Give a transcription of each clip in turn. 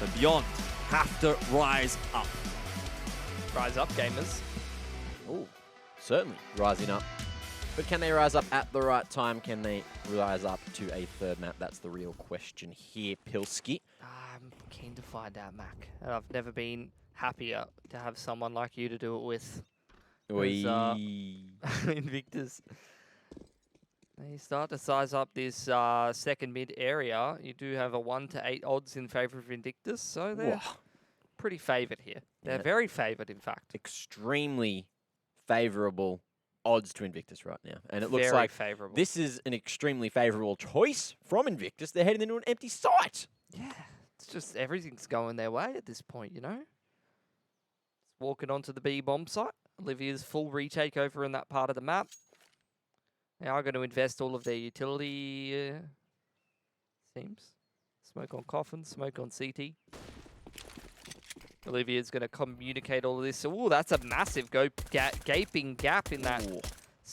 So Beyond have to rise up. Rise up, gamers. Oh, certainly rising up. But can they rise up at the right time? Can they rise up to a third map? That's the real question here, Pilski. I'm keen to find out, Mac. And I've never been happier to have someone like you to do it with. As, Invictus. You start to size up this second mid area. You do have a 1 to 8 odds in favor of Invictus, so they're pretty favoured here. They're very favoured, in fact. Extremely favourable odds to Invictus right now. And it looks Very like favourable. this is an extremely favourable choice from Invictus. They're heading into an empty site. Yeah, it's just everything's going their way at this point, you know? It's walking onto the B bomb site. Olivia's full retake over in that part of the map. They are going to invest all of their utility, seems. Smoke on Coffin, smoke on CT. Olivia's going to communicate all of this. Oh, that's a massive gaping gap in that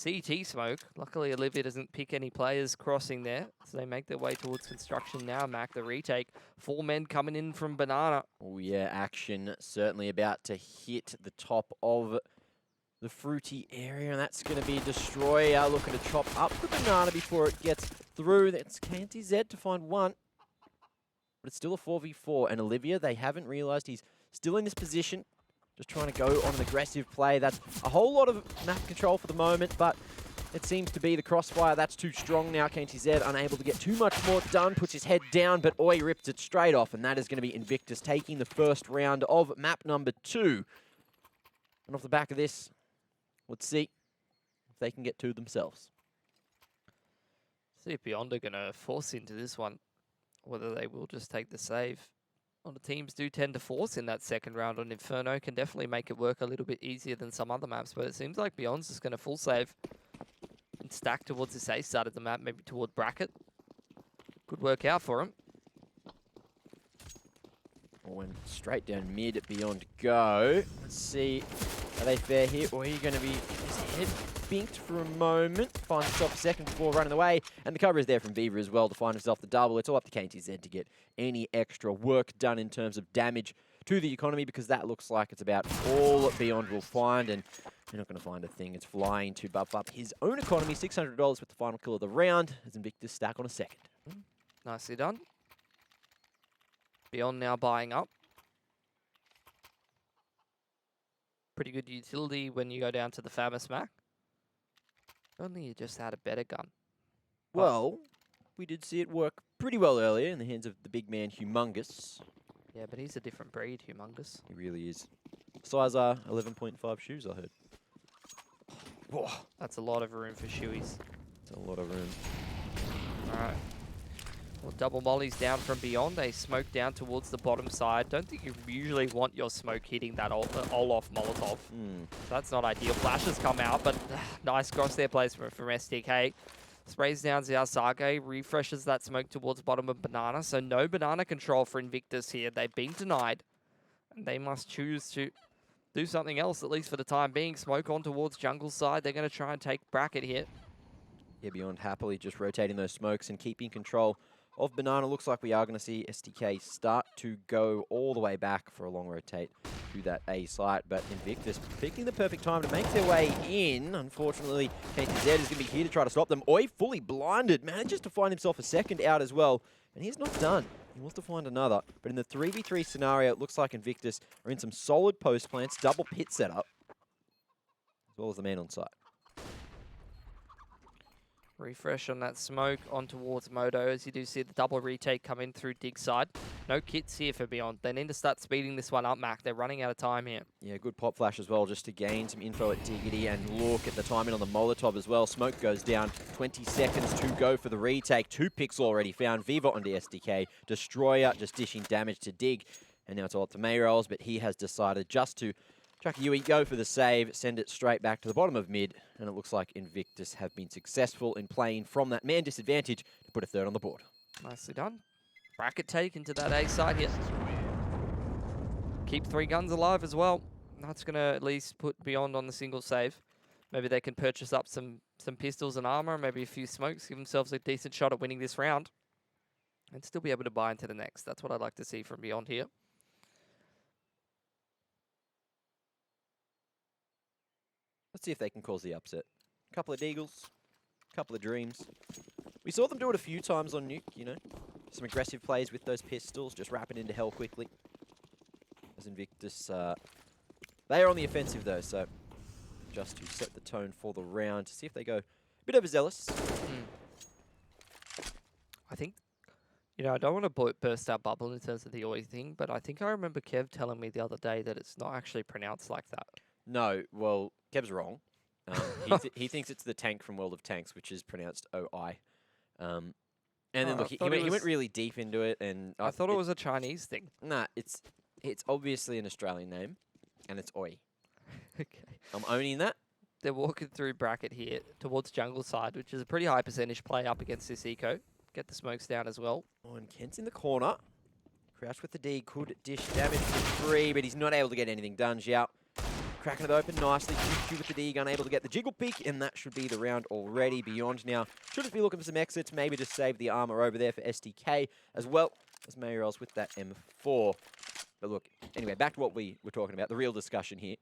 CT smoke. Luckily, Olivia doesn't pick any players crossing there. So they make their way towards construction now, Mac. The retake. 4 men coming in from Banana. Oh, yeah, action certainly about to hit the top of the fruity area. And that's going to be a destroyer looking to chop up the Banana before it gets through. That's KNTZ to find one. But it's still a 4v4. And Olivia, they haven't realized he's still in this position, just trying to go on an aggressive play. That's a whole lot of map control for the moment, but it seems to be the crossfire. That's too strong now. KNTZ unable to get too much more done, puts his head down, but Oi rips it straight off, and that is going to be Invictus taking the first round of map number 2. And off the back of this, let's see if they can get 2 themselves. See if Beyond are going to force into this one, whether they will just take the save. A lot of teams do tend to force in that second round on Inferno. Can definitely make it work a little bit easier than some other maps, but it seems like Beyond's just going to full save and stack towards this A side of the map, maybe toward bracket. Good work out for him. Went straight down mid, Beyond go. Let's see, are they fair here? Or are you going to be his head binked for a moment? Finds himself a second before running away. And the cover is there from Viva as well to find himself the double. It's all up to KNTZ to get any extra work done in terms of damage to the economy, because that looks like it's about all Beyond will find. And you're not going to find a thing. It's flying to buff up his own economy. $600 with the final kill of the round as Invictus stack on a second. Nicely done. Beyond now buying up. Pretty good utility when you go down to the famous Mac. Only you just had a better gun. Well, we did see it work pretty well earlier in the hands of the big man Humongous. Yeah, but he's a different breed, Humongous. He really is. Size 11.5 shoes, I heard. Whoa, that's a lot of room for shoeies. That's a lot of room. All right. Well, double mollies down from Beyond. They smoke down towards the bottom side. Don't think you usually want your smoke hitting that Olaf Molotov. So that's not ideal. Flashes come out, but nice cross there plays from SDK. Sprays down Xiaosage, refreshes that smoke towards bottom of Banana. So no Banana control for Invictus here. They've been denied. And they must choose to do something else, at least for the time being. Smoke on towards jungle side. They're going to try and take bracket here. Yeah, Beyond happily just rotating those smokes and keeping control of Banana. Looks like we are going to see STK start to go all the way back for a long rotate to that A site, but Invictus picking the perfect time to make their way in. Unfortunately, KNTZ is going to be here to try to stop them. Oi, fully blinded, manages to find himself a second out as well, and he's not done. He wants to find another, but in the 3v3 scenario, it looks like Invictus are in some solid post plants, double pit setup, as well as the man on site. Refresh on that smoke on towards Moto, as you do see the double retake come in through dig side. No kits here for Beyond. They need to start speeding this one up, Mac. They're running out of time here. Yeah, good pop flash as well, just to gain some info at Diggity, and look at the timing on the Molotov as well. Smoke goes down, 20 seconds to go for the retake. 2 picks already found. Viva onto SDK. Destroyer just dishing damage to Dig. And now it's all up to Mayrolls, but he has decided just to Chuck Yui, go for the save, send it straight back to the bottom of mid, and it looks like Invictus have been successful in playing from that man disadvantage to put a third on the board. Nicely done. Bracket take into that A side here. Keep 3 guns alive as well. That's going to at least put Beyond on the single save. Maybe they can purchase up some pistols and armor, maybe a few smokes, give themselves a decent shot at winning this round. and still be able to buy into the next. That's what I'd like to see from Beyond here. Let's see if they can cause the upset. Couple of Deagles, couple of Dreams. We saw them do it a few times on Nuke, you know. Some aggressive plays with those pistols, just wrapping into hell quickly. As Invictus, they are on the offensive though, so just to set the tone for the round, to see if they go a bit overzealous. I think, you know, I don't want to burst our bubble in terms of the Oi thing, but I think I remember Kev telling me the other day that it's not actually pronounced like that. No, well, Kev's wrong. He thinks it's the tank from World of Tanks, which is pronounced OI. And then look, he went really deep into it, and I thought it was a Chinese thing. Nah, it's obviously an Australian name, and it's Oi. Okay. I'm owning that. They're walking through bracket here towards jungle side, which is a pretty high percentage play up against this eco. Get the smokes down as well. Oh, and Kent's in the corner. Crouch with the D, could dish damage for 3, but he's not able to get anything done. Xiao cracking it open nicely. QQ with the D, unable to get the jiggle peek, and that should be the round already. Beyond now should just be looking for some exits, maybe just save the armor over there for STK as well as Mayorals with that M4. But look, anyway, back to what we were talking about, the real discussion here.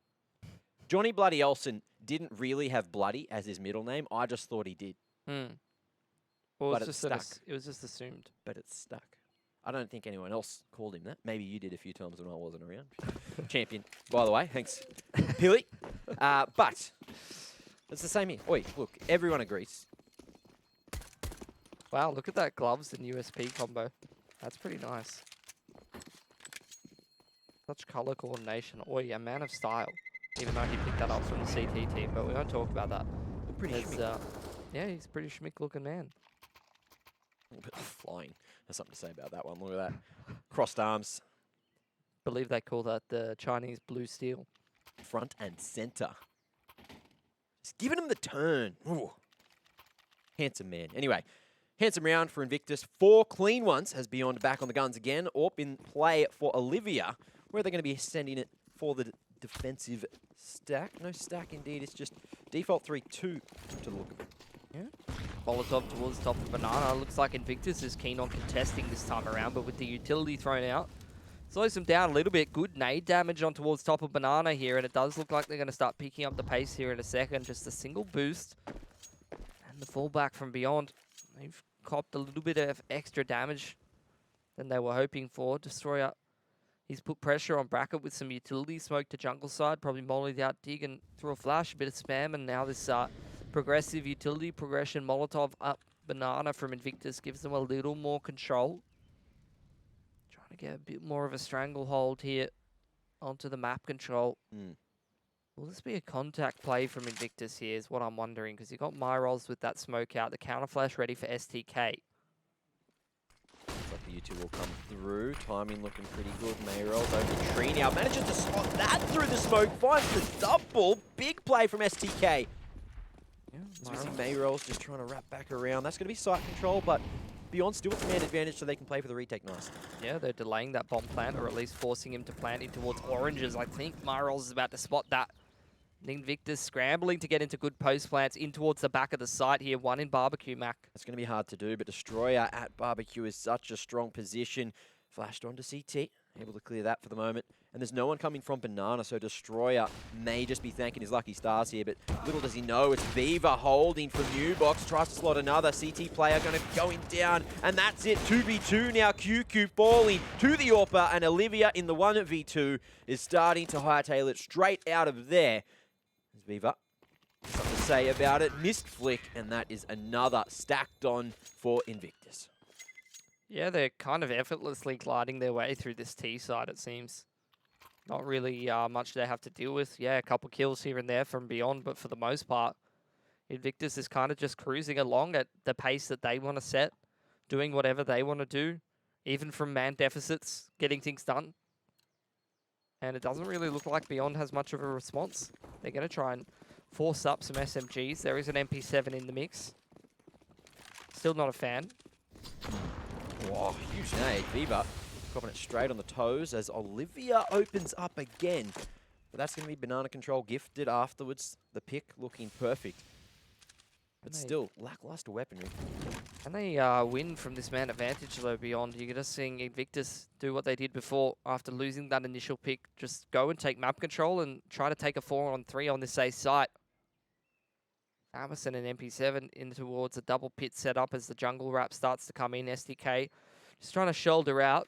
Johnny Bloody Olsen didn't really have Bloody as his middle name. I just thought he did. Well, But it's it's just stuck. it was just assumed. But it's stuck. I don't think anyone else called him that. Maybe you did a few times when I wasn't around. Champion, by the way. Thanks, Pilly. But it's the same here. Oi, look, everyone agrees. Wow, look at that gloves and USP combo. That's pretty nice. Such color coordination. Oi, a man of style. Even though he picked that up from the CT team, but we won't talk about that. Pretty schmick. Yeah, he's a pretty schmick looking man. Flying. There's something to say about that one. Look at that. Crossed arms. Believe they call that the Chinese blue steel. Front and center. Just giving him the turn. Ooh. Handsome man. Anyway, handsome round for Invictus. 4 clean ones as Beyond back on the guns again. Orp in play for Olivia. Where are they going to be sending it for the defensive stack? No stack indeed. It's just default 3-2 to the look of it. Yeah. Molotov towards the top of Banana. Looks like Invictus is keen on contesting this time around, but with the utility thrown out, slows them down a little bit. Good nade damage on towards top of Banana here, and it does look like they're going to start picking up the pace here in a second. Just a single boost. And the fallback from Beyond. They've copped a little bit of extra damage than they were hoping for. Destroyer, he's put pressure on Bracket with some utility smoke to jungle side. Probably mollied out dig and threw a flash, a bit of spam, and now this progressive utility progression Molotov up Banana from Invictus gives them a little more control. Trying to get a bit more of a stranglehold here onto the map control. Will this be a contact play from Invictus here is what I'm wondering, because you got Myrolls with that smoke out, the counter flash ready for STK. Looks like the U2 will come through. Timing looking pretty good. Mayrolls over the tree now. Manages to spot that through the smoke. Finds the double. Big play from STK. So we see Mayrolls just trying to wrap back around. That's going to be site control, but Beyond still with command advantage so they can play for the retake nicely. Yeah, they're delaying that bomb plant, or at least forcing him to plant in towards oranges. I think Myrolls is about to spot that. Invictus scrambling to get into good post plants in towards the back of the site here. One in Barbecue, Mac. That's going to be hard to do, but Destroyer at Barbecue is such a strong position. Flashed onto CT, able to clear that for the moment. And there's no one coming from Banana, so Destroyer may just be thanking his lucky stars here, but little does he know, it's Viva holding for New Box, tries to slot another CT player, going to going down, and that's it, 2v2 now, QQ falling to the AWPer, and Olivia in the 1v2 is starting to hightail it straight out of there. There's Viva, something to say about it, missed flick, and that is another stacked on for Invictus. Yeah, they're kind of effortlessly gliding their way through this T side, it seems. Not really much they have to deal with. Yeah, a couple kills here and there from Beyond, but for the most part, Invictus is kind of just cruising along at the pace that they want to set, doing whatever they want to do, even from man deficits, getting things done. And it doesn't really look like Beyond has much of a response. They're going to try and force up some SMGs. There is an MP7 in the mix. Still not a fan. Wow, huge nade. Viva dropping it straight on the toes as Olivia opens up again. But that's going to be Banana Control gifted afterwards. The pick looking perfect. But still, lackluster weaponry. Can they win from this man advantage though beyond? You're just seeing Invictus do what they did before after losing that initial pick. Just go and take map control and try to take a 4-on-3 on this A site. Amazon and MP7 in towards a double pit setup as the jungle wrap starts to come in. SDK just trying to shoulder out.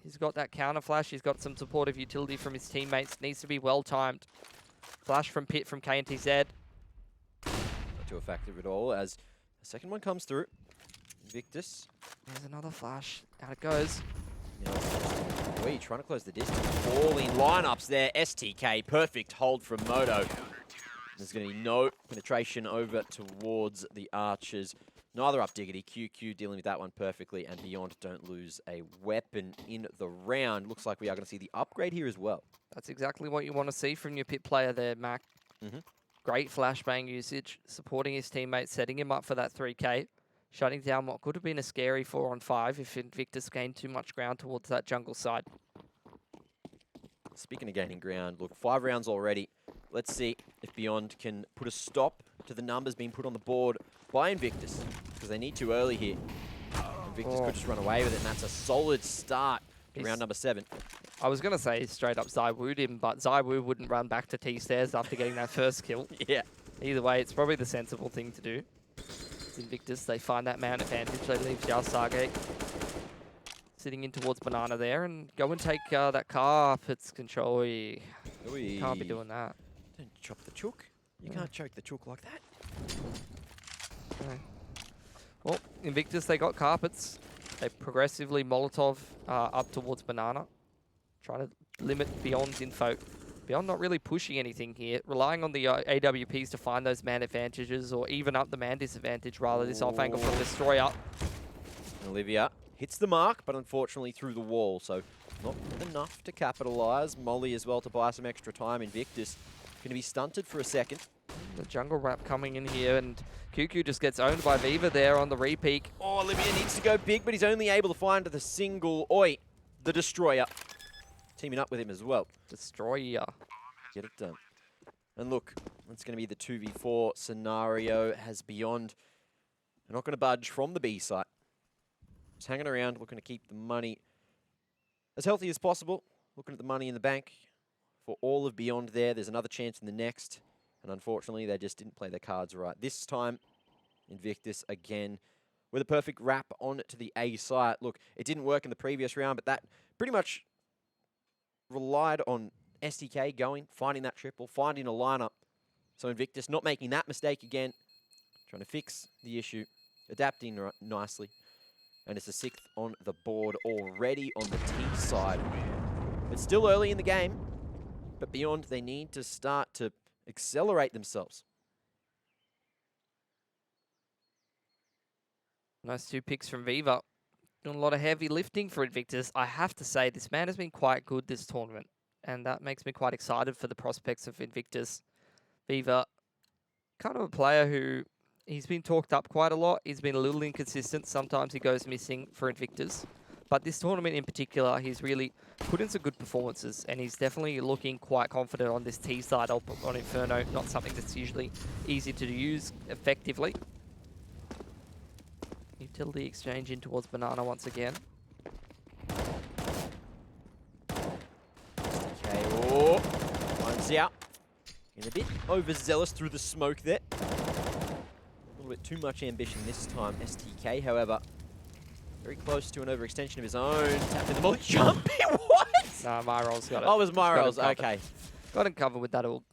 He's got that counter flash. He's got some supportive utility from his teammates. Needs to be well timed. Flash from pit from KNTZ. Not too effective at all as the second one comes through. Invictus. There's another flash. Out it goes. Wee, trying to close the distance. All in lineups there. STK, perfect hold from Moto. There's going to be no penetration over towards the Archers. Neither up Diggity. QQ dealing with that one perfectly. And Beyond don't lose a weapon in the round. Looks like we are going to see the upgrade here as well. That's exactly what you want to see from your pit player there, Mac. Great flashbang usage, supporting his teammates, setting him up for that 3K. Shutting down what could have been a scary 4-on-5 if Invictus gained too much ground towards that jungle side. Speaking of gaining ground, look, 5 rounds already. Let's see if Beyond can put a stop to the numbers being put on the board by Invictus, because they need to early here. Invictus could just run away with it, and that's a solid start to round number 7. I was going to say straight up Zywoo'd him, but Zywoo wouldn't run back to T-stairs after getting that first kill. Yeah. Either way, it's probably the sensible thing to do. It's Invictus, they find that man advantage, they leave Sage sitting in towards Banana there, and go and take that carpets control. Can't be doing that. Don't chop the chook. You can't choke the chook like that. Okay. Well, Invictus, they got carpets. They progressively Molotov up towards Banana. Trying to limit Beyond's info. Beyond not really pushing anything here. Relying on the AWPs to find those man advantages or even up the man disadvantage rather. This off angle from Destroyer. Olivia hits the mark, but unfortunately through the wall. So not enough to capitalize. Molly as well to buy some extra time. Invictus going to be stunted for a second. The jungle wrap coming in here, and QQ just gets owned by Viva there on the repeak. Oh, Olivia needs to go big, but he's only able to find the single. Oi, the Destroyer. Teaming up with him as well. Destroyer. Get it done. And look, it's going to be the 2v4 scenario. Has Beyond. They're not going to budge from the B site. Just hanging around, looking to keep the money as healthy as possible. Looking at the money in the bank for all of Beyond there. There's another chance in the next. And unfortunately, they just didn't play their cards right. This time, Invictus again with a perfect wrap on to the A site. Look, it didn't work in the previous round, but that pretty much relied on STK going, finding that triple, finding a lineup. So Invictus not making that mistake again. Trying to fix the issue, adapting nicely. And it's a 6th on the board already on the T side. It's still early in the game, but Beyond, they need to start to accelerate themselves. Nice 2 picks from Viva. Doing a lot of heavy lifting for Invictus. I have to say, this man has been quite good this tournament, and that makes me quite excited for the prospects of Invictus. Viva, kind of a player who, he's been talked up quite a lot. He's been a little inconsistent. Sometimes he goes missing for Invictus. But this tournament in particular, he's really put in some good performances, and he's definitely looking quite confident on this T side on Inferno. Not something that's usually easy to use effectively. Utility exchange in towards Banana once again. Okay, oh, one's out. And a bit overzealous through the smoke there. A little bit too much ambition this time. STK, however, very close to an overextension of his own. Tap in the molly jump. What? Nah, Myrol's got it. Oh, it was Myrol's. Okay. Got him covered with that all.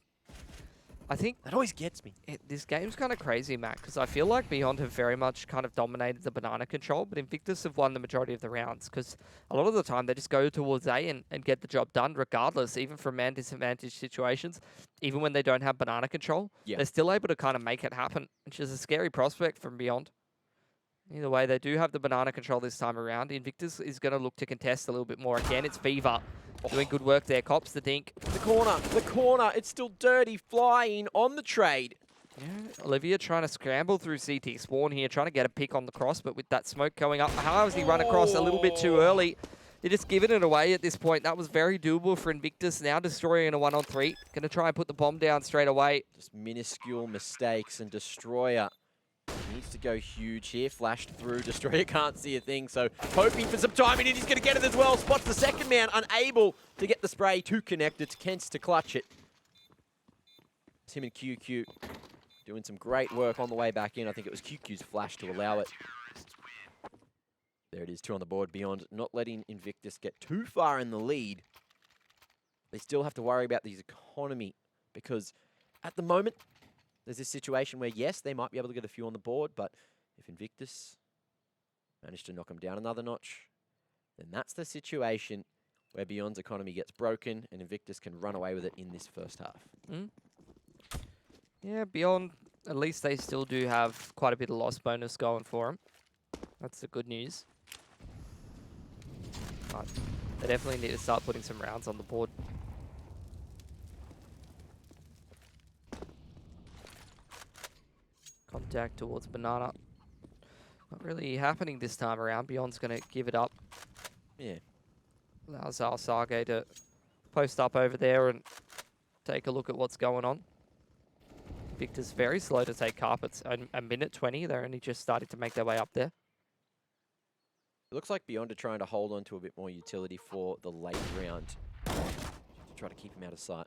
I think that always gets me. This game's kind of crazy, Matt, because I feel like Beyond have very much kind of dominated the Banana control, but Invictus have won the majority of the rounds, because a lot of the time they just go towards A and get the job done regardless, even from man disadvantage situations. Even when they don't have Banana control, they're still able to kind of make it happen, which is a scary prospect from Beyond. Either way, they do have the Banana control this time around. Invictus is going to look to contest a little bit more. Again, it's Viva doing good work there. Cops the dink. The corner. It's still dirty, flying on the trade. Yeah, Olivia trying to scramble through CT spawn here, trying to get a pick on the cross, but with that smoke going up, how has he run across a little bit too early? They're just giving it away at this point. That was very doable for Invictus. Now Destroyer in a 1-on-3. Going to try and put the bomb down straight away. Just minuscule mistakes, and Destroyer Needs to go huge here. Flashed through. Destroyer can't see a thing, so hoping for some timing, and he's going to get it as well. Spots the second man, unable to get the spray to connect. It's Kents to clutch it. It's him and QQ doing some great work on the way back in. I think it was QQ's flash to allow it. There it is, 2 on the board. Beyond not letting Invictus get too far in the lead. They still have to worry about this economy because at the moment, there's this situation where, yes, they might be able to get a few on the board, but if Invictus managed to knock them down another notch, then that's the situation where Beyond's economy gets broken and Invictus can run away with it in this first half. Yeah, Beyond, at least they still do have quite a bit of loss bonus going for them. That's the good news. But they definitely need to start putting some rounds on the board. Contact towards Banana. Not really happening this time around. Beyond's going to give it up. Yeah. Allows Sage to post up over there and take a look at what's going on. Victor's very slow to take carpets. A minute 20, they're only just starting to make their way up there. It looks like Beyond are trying to hold on to a bit more utility for the late round to try to keep him out of sight.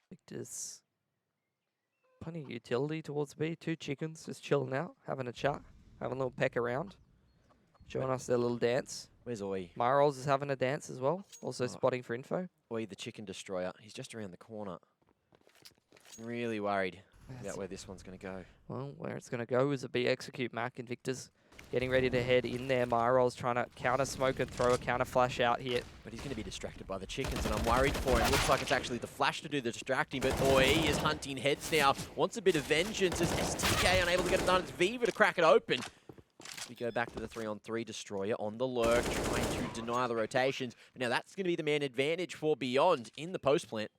Victor's plenty of utility towards B. 2 chickens just chilling out, having a chat, having a little peck around, showing us their little dance. Where's Oi? Myrolls is having a dance as well, also spotting for info. Oi, the chicken destroyer. He's just around the corner. Really worried about where this one's going to go. Well, where it's going to go is a B execute Mac. Invictus getting ready to head in there. Myrolls trying to counter smoke and throw a counter flash out here. But he's going to be distracted by the chickens, and I'm worried for him. Looks like it's actually the flash to do the distracting, but Oi is hunting heads now. Wants a bit of vengeance as STK unable to get it done. It's Viva to crack it open. We go back to the 3-on-3 destroyer on the lurk, trying to deny the rotations. But now that's going to be the man advantage for Beyond in the post plant.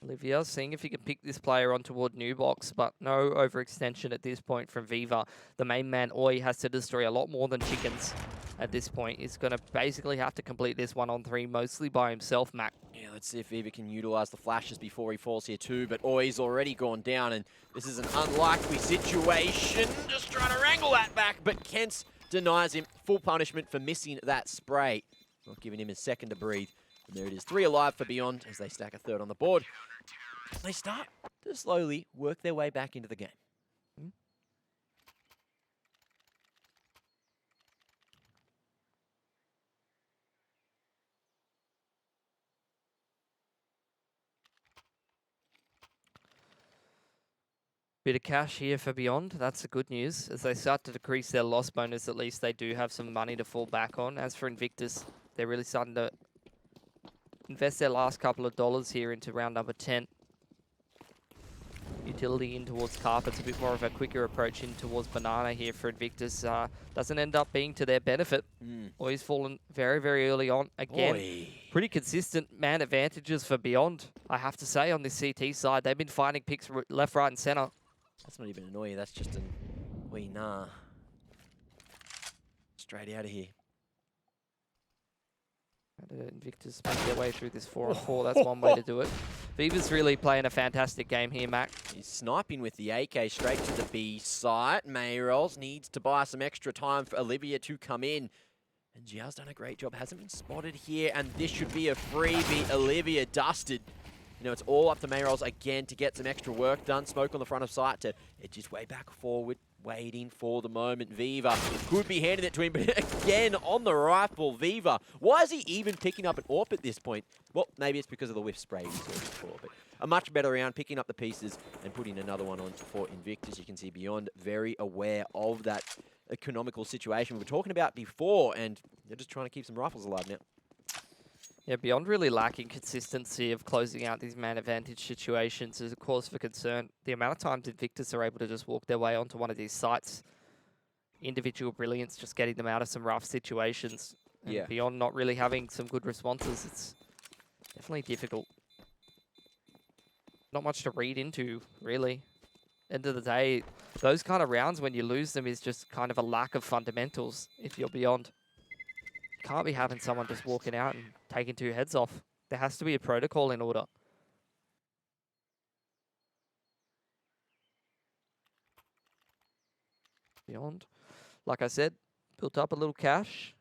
Olivia seeing if he can pick this player on toward new box, but no overextension at this point from Viva. The main man, Oi, has to destroy a lot more than chickens at this point. He's going to basically have to complete this 1-on-3 mostly by himself, Mac. Yeah, let's see if Viva can utilize the flashes before he falls here too, but Oi's already gone down, and this is an unlikely situation. Just trying to wrangle that back, but Kents denies him full punishment for missing that spray. Not giving him a second to breathe. And there it is, 3 alive for Beyond as they stack a 3rd on the board. They start to slowly work their way back into the game. Bit of cash here for Beyond. That's the good news. As they start to decrease their loss bonus, at least they do have some money to fall back on. As for Invictus, they're really starting to invest their last couple of dollars here into round number 10. Utility in towards carpets, a bit more of a quicker approach in towards Banana here for Invictus. Doesn't end up being to their benefit. Oi's fallen very, very early on. Again, pretty consistent man advantages for Beyond, I have to say, on this CT side. They've been finding picks left, right, and center. That's not even an Oi, that's just an Oi, nah. Straight out of here. Invictus make their way through this 4-on-4. That's one way to do it. Viva's really playing a fantastic game here, Mac. He's sniping with the AK straight to the B site. Mayrolls needs to buy some extra time for Olivia to come in. And Jiao's done a great job. Hasn't been spotted here, and this should be a freebie. Olivia dusted. You know, it's all up to Mayrolls again to get some extra work done. Smoke on the front of site to edge his way back forward. Waiting for the moment. Viva could be handing it to him, but again on the rifle, Viva. Why is he even picking up an AWP at this point? Well, maybe it's because of the whiff spray we saw before, but a much better round, picking up the pieces and putting another one on for Invictus. You can see Beyond very aware of that economical situation we were talking about before, and they're just trying to keep some rifles alive now. Yeah, Beyond really lacking consistency of closing out these man advantage situations is a cause for concern. The amount of times Invictus are able to just walk their way onto one of these sites, individual brilliance, just getting them out of some rough situations. And Beyond not really having some good responses, it's definitely difficult. Not much to read into, really. End of the day, those kind of rounds, when you lose them, is just kind of a lack of fundamentals if you're Beyond. Can't be having someone just walking out and taking 2 heads off. There has to be a protocol in order. Beyond, like I said, built up a little cash.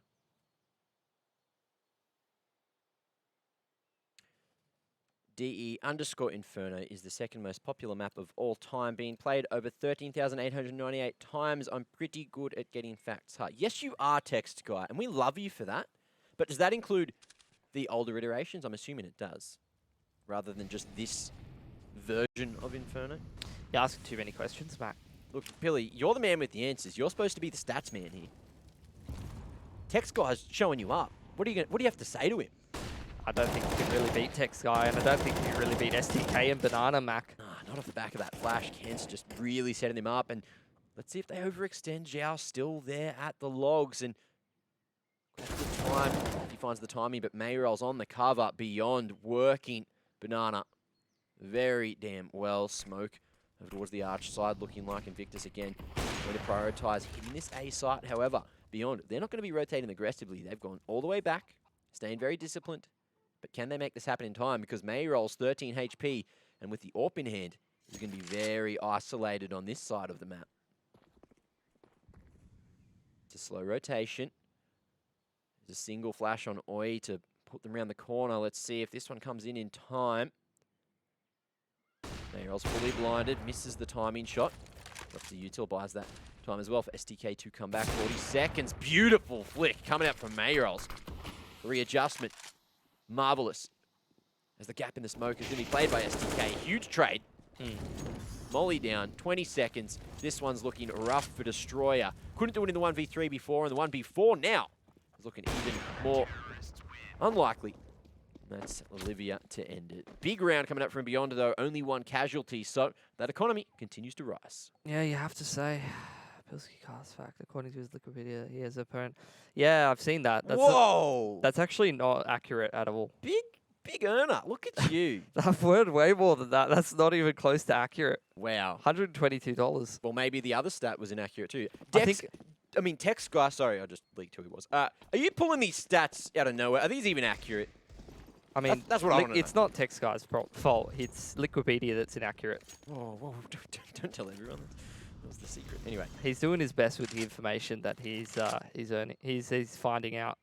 DE_Inferno is the second most popular map of all time, being played over 13,898 times. I'm pretty good at getting facts hard. Yes, you are, Text Guy, and we love you for that. But does that include the older iterations? I'm assuming it does, rather than just this version of Inferno. You're asking too many questions, Mac. Look, Billy, you're the man with the answers. You're supposed to be the stats man here. Text Guy's showing you up. What do you have to say to him? I don't think you can really beat Text Guy, and I don't think you can really beat STK and Banana, Mac. Not off the back of that flash. Kent's just really setting them up, and let's see if they overextend. Zhao still there at the logs, and at the time, if he finds the timing, but Mayrol's on the cover, Beyond working. Banana very damn well. Smoke over towards the arch side, looking like Invictus again. Going to prioritise hitting this A site. However, Beyond, they're not going to be rotating aggressively. They've gone all the way back, staying very disciplined. But can they make this happen in time? Because Mayrol's 13 HP, and with the AWP in hand, he's going to be very isolated on this side of the map. It's a slow rotation. There's a single flash on Oi to put them around the corner. Let's see if this one comes in time. Mayrol's fully blinded, misses the timing shot. Up to Util, buys that time as well for STK to come back. 40 seconds, beautiful flick coming out from Mayrol's. Readjustment. Marvelous. As the gap in the smoke is going to be played by STK. Huge trade. Molly down, 20 seconds. This one's looking rough for Destroyer. Couldn't do it in the 1v3 before, and the 1v4 now is looking even more unlikely. That's Olivia to end it. Big round coming up from Beyond, though. Only one casualty, so that economy continues to rise. Yeah, you have to say. Pilsky cast fact, according to his Wikipedia, he has a parent. Yeah, I've seen that. That's Whoa! That's actually not accurate at all. Big earner. Look at you. I've heard way more than that. That's not even close to accurate. Wow. $122. Well, maybe the other stat was inaccurate too. I mean, Text Guy, sorry, I just leaked who he was. Are you pulling these stats out of nowhere? Are these even accurate? I mean, that's what I want to know. It's not Text Guy's fault. It's Wikipedia that's inaccurate. Whoa, don't tell everyone. That was the secret. Anyway. He's doing his best with the information that he's earning. He's finding out.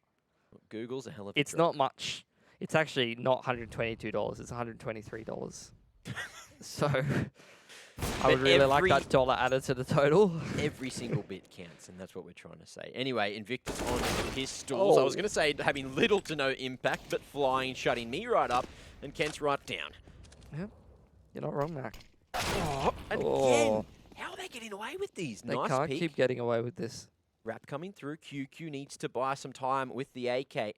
Google's a hell of a It's not much. It's actually not $122. It's $123. So I would really like that dollar added to the total. Every single bit counts, and that's what we're trying to say. Anyway, Invictus on the pistols. I was going to say having little to no impact, but flying, shutting me right up, and Kent's right down. Yeah, you're not wrong, Mac. And again, how are they getting away with these? They nice can't peek. keep getting away with this. Wrap coming through. QQ needs to buy some time with the AK.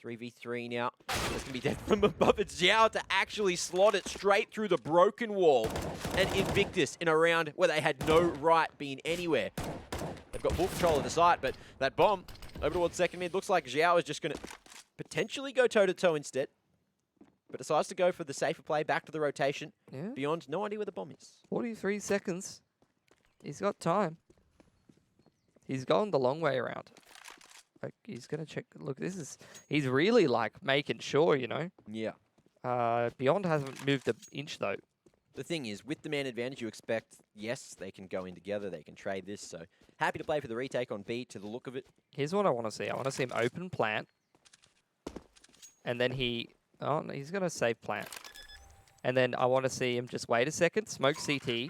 3v3 now. It's going to be dead from above. It's Zhao to actually slot it straight through the broken wall. And Invictus in a round where they had no right being anywhere. They've got full control of the site, but that bomb over towards second mid looks like Zhao is just going to potentially go toe-to-toe instead. But decides to go for the safer play, back to the rotation. Yeah. Beyond, no idea where the bomb is. 43 seconds. He's got time. He's gone the long way around. Like, he's going to check. Look, he's really, like, making sure, you know. Yeah. Beyond hasn't moved an inch, though. The thing is, with the man advantage, you expect, yes, they can go in together, they can trade this, so happy to play for the retake on B to the look of it. Here's what I want to see. I want to see him open plant. And then he's going to save plant. And then I want to see him just wait a second, smoke CT.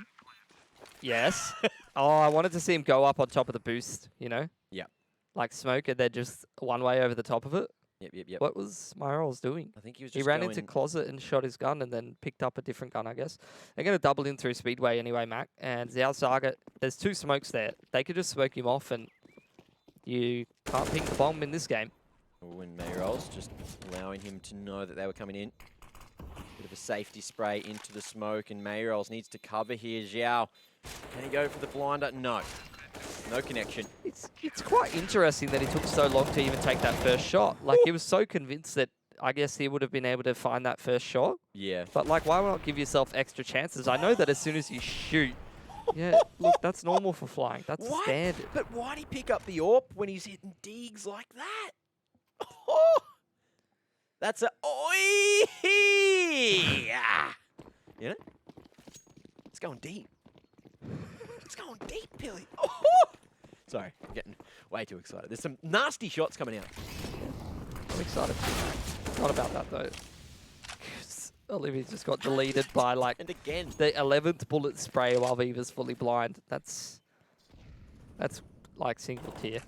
Yes. I wanted to see him go up on top of the boost, you know? Yeah. Like smoke and then just one way over the top of it. Yep. What was Myrol's doing? I think he was He just ran into closet and shot his gun and then picked up a different gun, I guess. They're going to double in through Speedway anyway, Mac. And Zhao Saga, there's two smokes there. They could just smoke him off and you can't pick the bomb in this game. When Mayrol's just allowing him to know that they were coming in. Bit of a safety spray into the smoke, and Mayrol's needs to cover here. Zhao, can he go for the blinder? No. No connection. It's quite interesting that he took so long to even take that first shot. Like, he was so convinced that I guess he would have been able to find that first shot. Yeah. But, like, why not give yourself extra chances? I know that as soon as you shoot, yeah, look, that's normal for flying. That's standard. But why'd he pick up the AWP when he's hitting digs like that? Oh, that's a oi! You know? It's going deep. It's going deep, Billy. Oh! Sorry, I'm getting way too excited. There's some nasty shots coming out. I'm excited too, mate. Not about that, though. Olivia just got deleted by, like, And again. the 11th bullet spray while Viva's fully blind. That's like, single tier.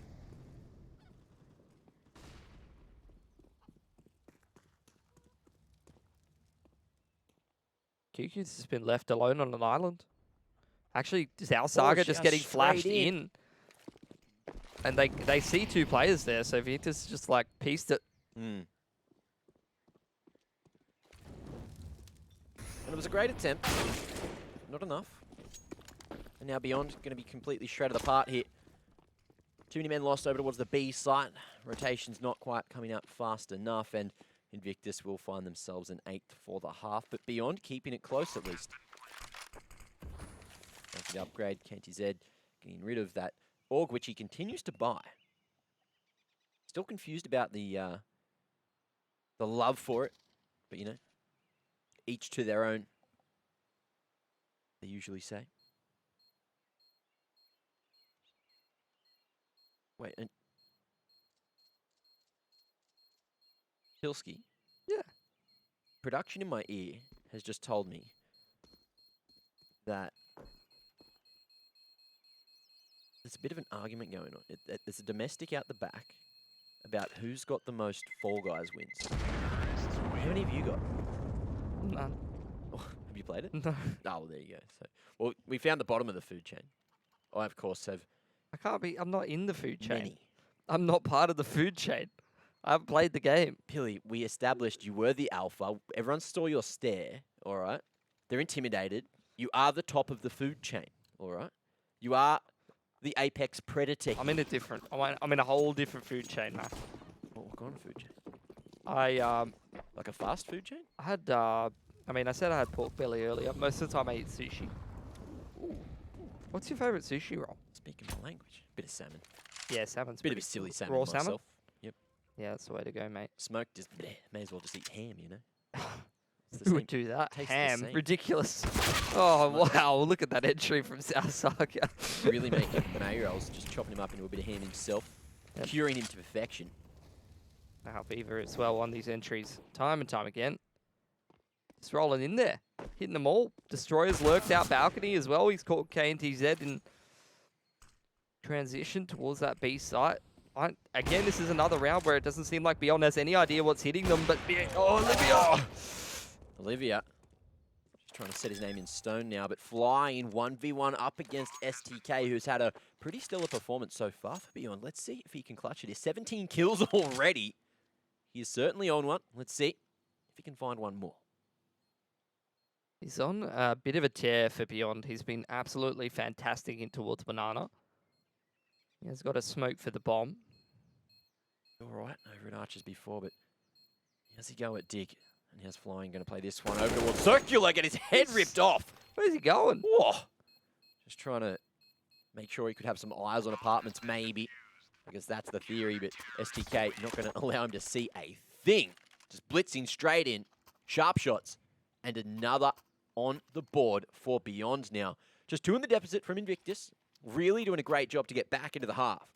QQ's just been left alone on an island. Actually, Zao Saga just getting flashed in. And they see two players there, so Invictus just, like, pieced it. And it was a great attempt. Not enough. And now Beyond going to be completely shredded apart here. Too many men lost over towards the B site. Rotation's not quite coming out fast enough, and Invictus will find themselves an 8th for the half, but Beyond keeping it close at least. After the upgrade, KTZ getting rid of that Org, which he continues to buy. Still confused about the love for it, but you know, each to their own, they usually say. Wait, and Pilski? Yeah. Production in my ear has just told me that there's a bit of an argument going on. There's a domestic out the back about who's got the most Fall Guys wins. How many have you got? None. Oh, have you played it? No. Oh, well, there you go. So, well, we found the bottom of the food chain. I, of course, have I can't be. I'm not in the food chain. many. I'm not part of the food chain. I haven't played the game. Pilly, we established you were the alpha. Everyone saw your stare, all right? They're intimidated. You are the top of the food chain, all right? You are the apex predator. I'm in a different. I'm in a whole different food chain, man. What kind of food chain? I Like a fast food chain? had. I mean, I said I had pork belly earlier. Most of the time, I eat sushi. Ooh. What's your favorite sushi roll? Speaking my language. Bit of salmon. Yeah, salmon's Bit of pretty a silly cool. salmon Raw myself. salmon. Yep. Yeah, that's the way to go, mate. Smoked just bleh, may as well just eat ham, you know? It's the Who same. would do that? Tastes the Ham, same. ridiculous. Oh wow! Look at that entry from South Saga. Really making Mayrolls, just chopping him up into a bit of ham himself, Yep. curing him to perfection. Now Beaver as well on these entries, time and time again. Just rolling in there, hitting them all. Destroyer's lurked out balcony as well. He's caught KNTZ in transition towards that B site. Again, this is another round where it doesn't seem like Beyond has any idea what's hitting them, but Olivia, just trying to set his name in stone now, but flying 1v1 up against STK, who's had a pretty stellar performance so far for Beyond. Let's see if he can clutch it. He's 17 kills already. He is certainly on one. Let's see if he can find one more. He's on a bit of a tear for Beyond. He's been absolutely fantastic in towards Banana. He has got a smoke for the bomb. All right, over at Archers before, but has he go at Dig? And he has Flying going to play this one over towards Circular, get his head ripped off. Where's he going? Whoa. Just trying to make sure he could have some eyes on apartments, maybe. I guess that's the theory, but STK not going to allow him to see a thing. Just blitzing straight in, sharp shots, and another on the board for Beyond now. Just 2 in the deficit from Invictus. Really doing a great job to get back into the half.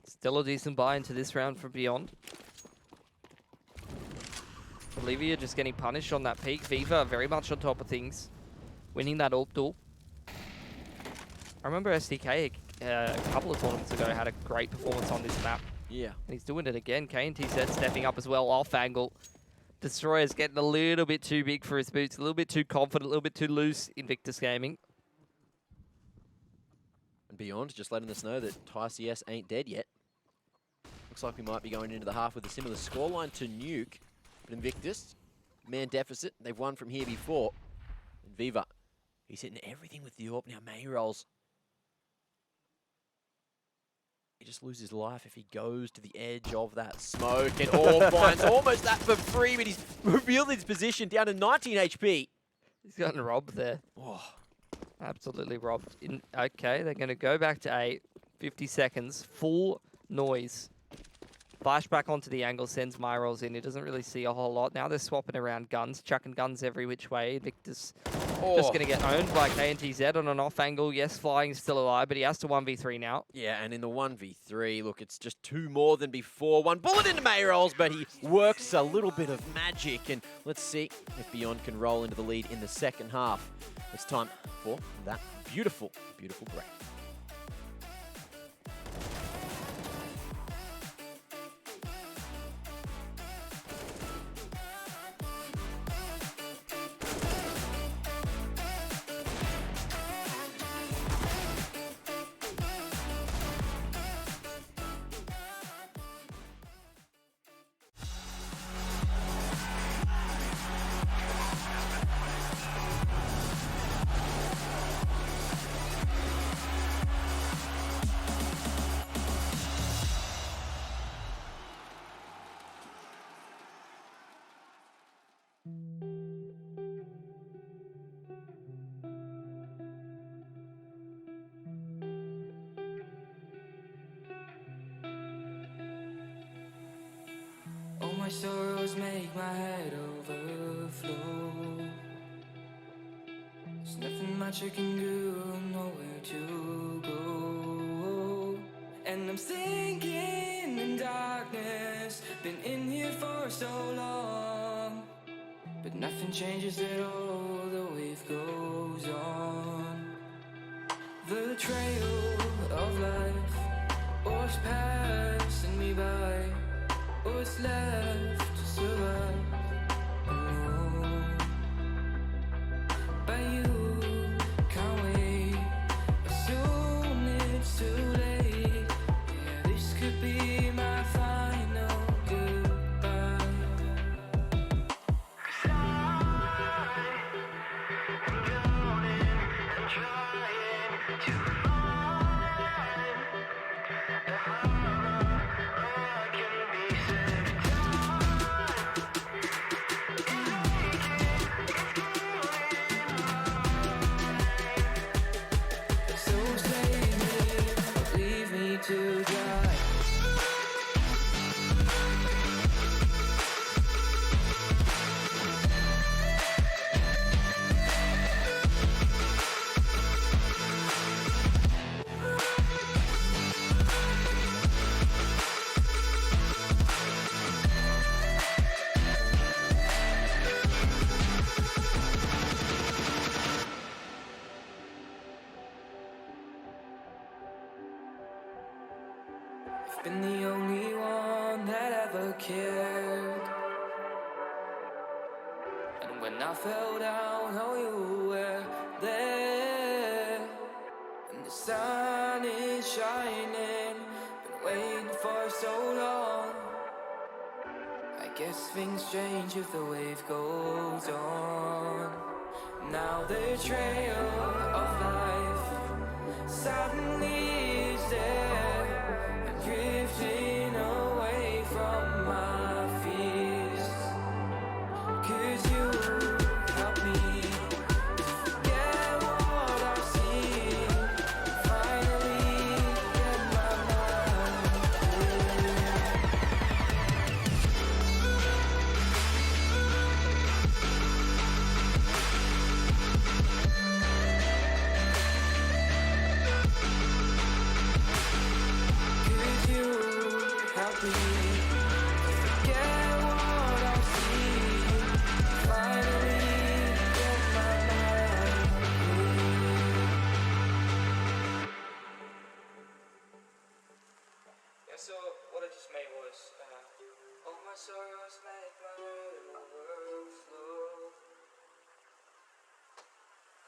Still a decent buy into this round from Beyond. Olivia just getting punished on that peak. Viva very much on top of things. Winning that AWP duel. I remember SDK a couple of tournaments ago had a great performance on this map. Yeah. And he's doing it again. KNTZ stepping up as well off angle. Destroyer's getting a little bit too big for his boots. A little bit too confident, a little bit too loose. Invictus Gaming. And Beyond just letting us know that TyCS ain't dead yet. Looks like we might be going into the half with a similar scoreline to Nuke. But Invictus, man deficit. They've won from here before. And Viva, he's hitting everything with the AWP. Now Mayrolls, he just loses life if he goes to the edge of that smoke. And AWP finds almost that for free, but he's revealed his position down to 19 HP. He's gotten robbed there. Oh. Absolutely robbed. Okay, they're going to go back to 8. 50 seconds. Full noise. Flashback onto the angle, sends Myrolls in. He doesn't really see a whole lot. Now they're swapping around guns, chucking guns every which way. Invictus just going to get owned by KNTZ on an off angle. Yes, Flying is still alive, but he has to 1v3 now. Yeah, and in the 1v3, look, it's just 2 more than before. 1 bullet into Mayrolls, but he works a little bit of magic. And let's see if Beyond can roll into the lead in the second half. It's time for that beautiful, beautiful break. All my sorrows make my head overflow. There's nothing much I can do, nowhere to go. And I'm sinking in darkness, been in here for so long. But nothing changes at all, the wave goes on. The trail of life was passing me by. What's left to survive alone? But you can't wait, soon it's too late. Yeah, this could be my final goodbye. 'Cause I'm drowning and trying to find the harbor I can be saved. So save me, leave me to die. I've been the only one that ever cared. And when I fell down, oh, you were there. And the sun is shining, been waiting for so long. I guess things change if the wave goes on. Now the trail of life suddenly is there, and drifting away from my fears. 'Cause you help me to forget what I've seen, finally get my mind clear. Could you help me to forget what I've seen, finally get my mind clear. Yeah, so what I just made was all my sorrows make my head overflow.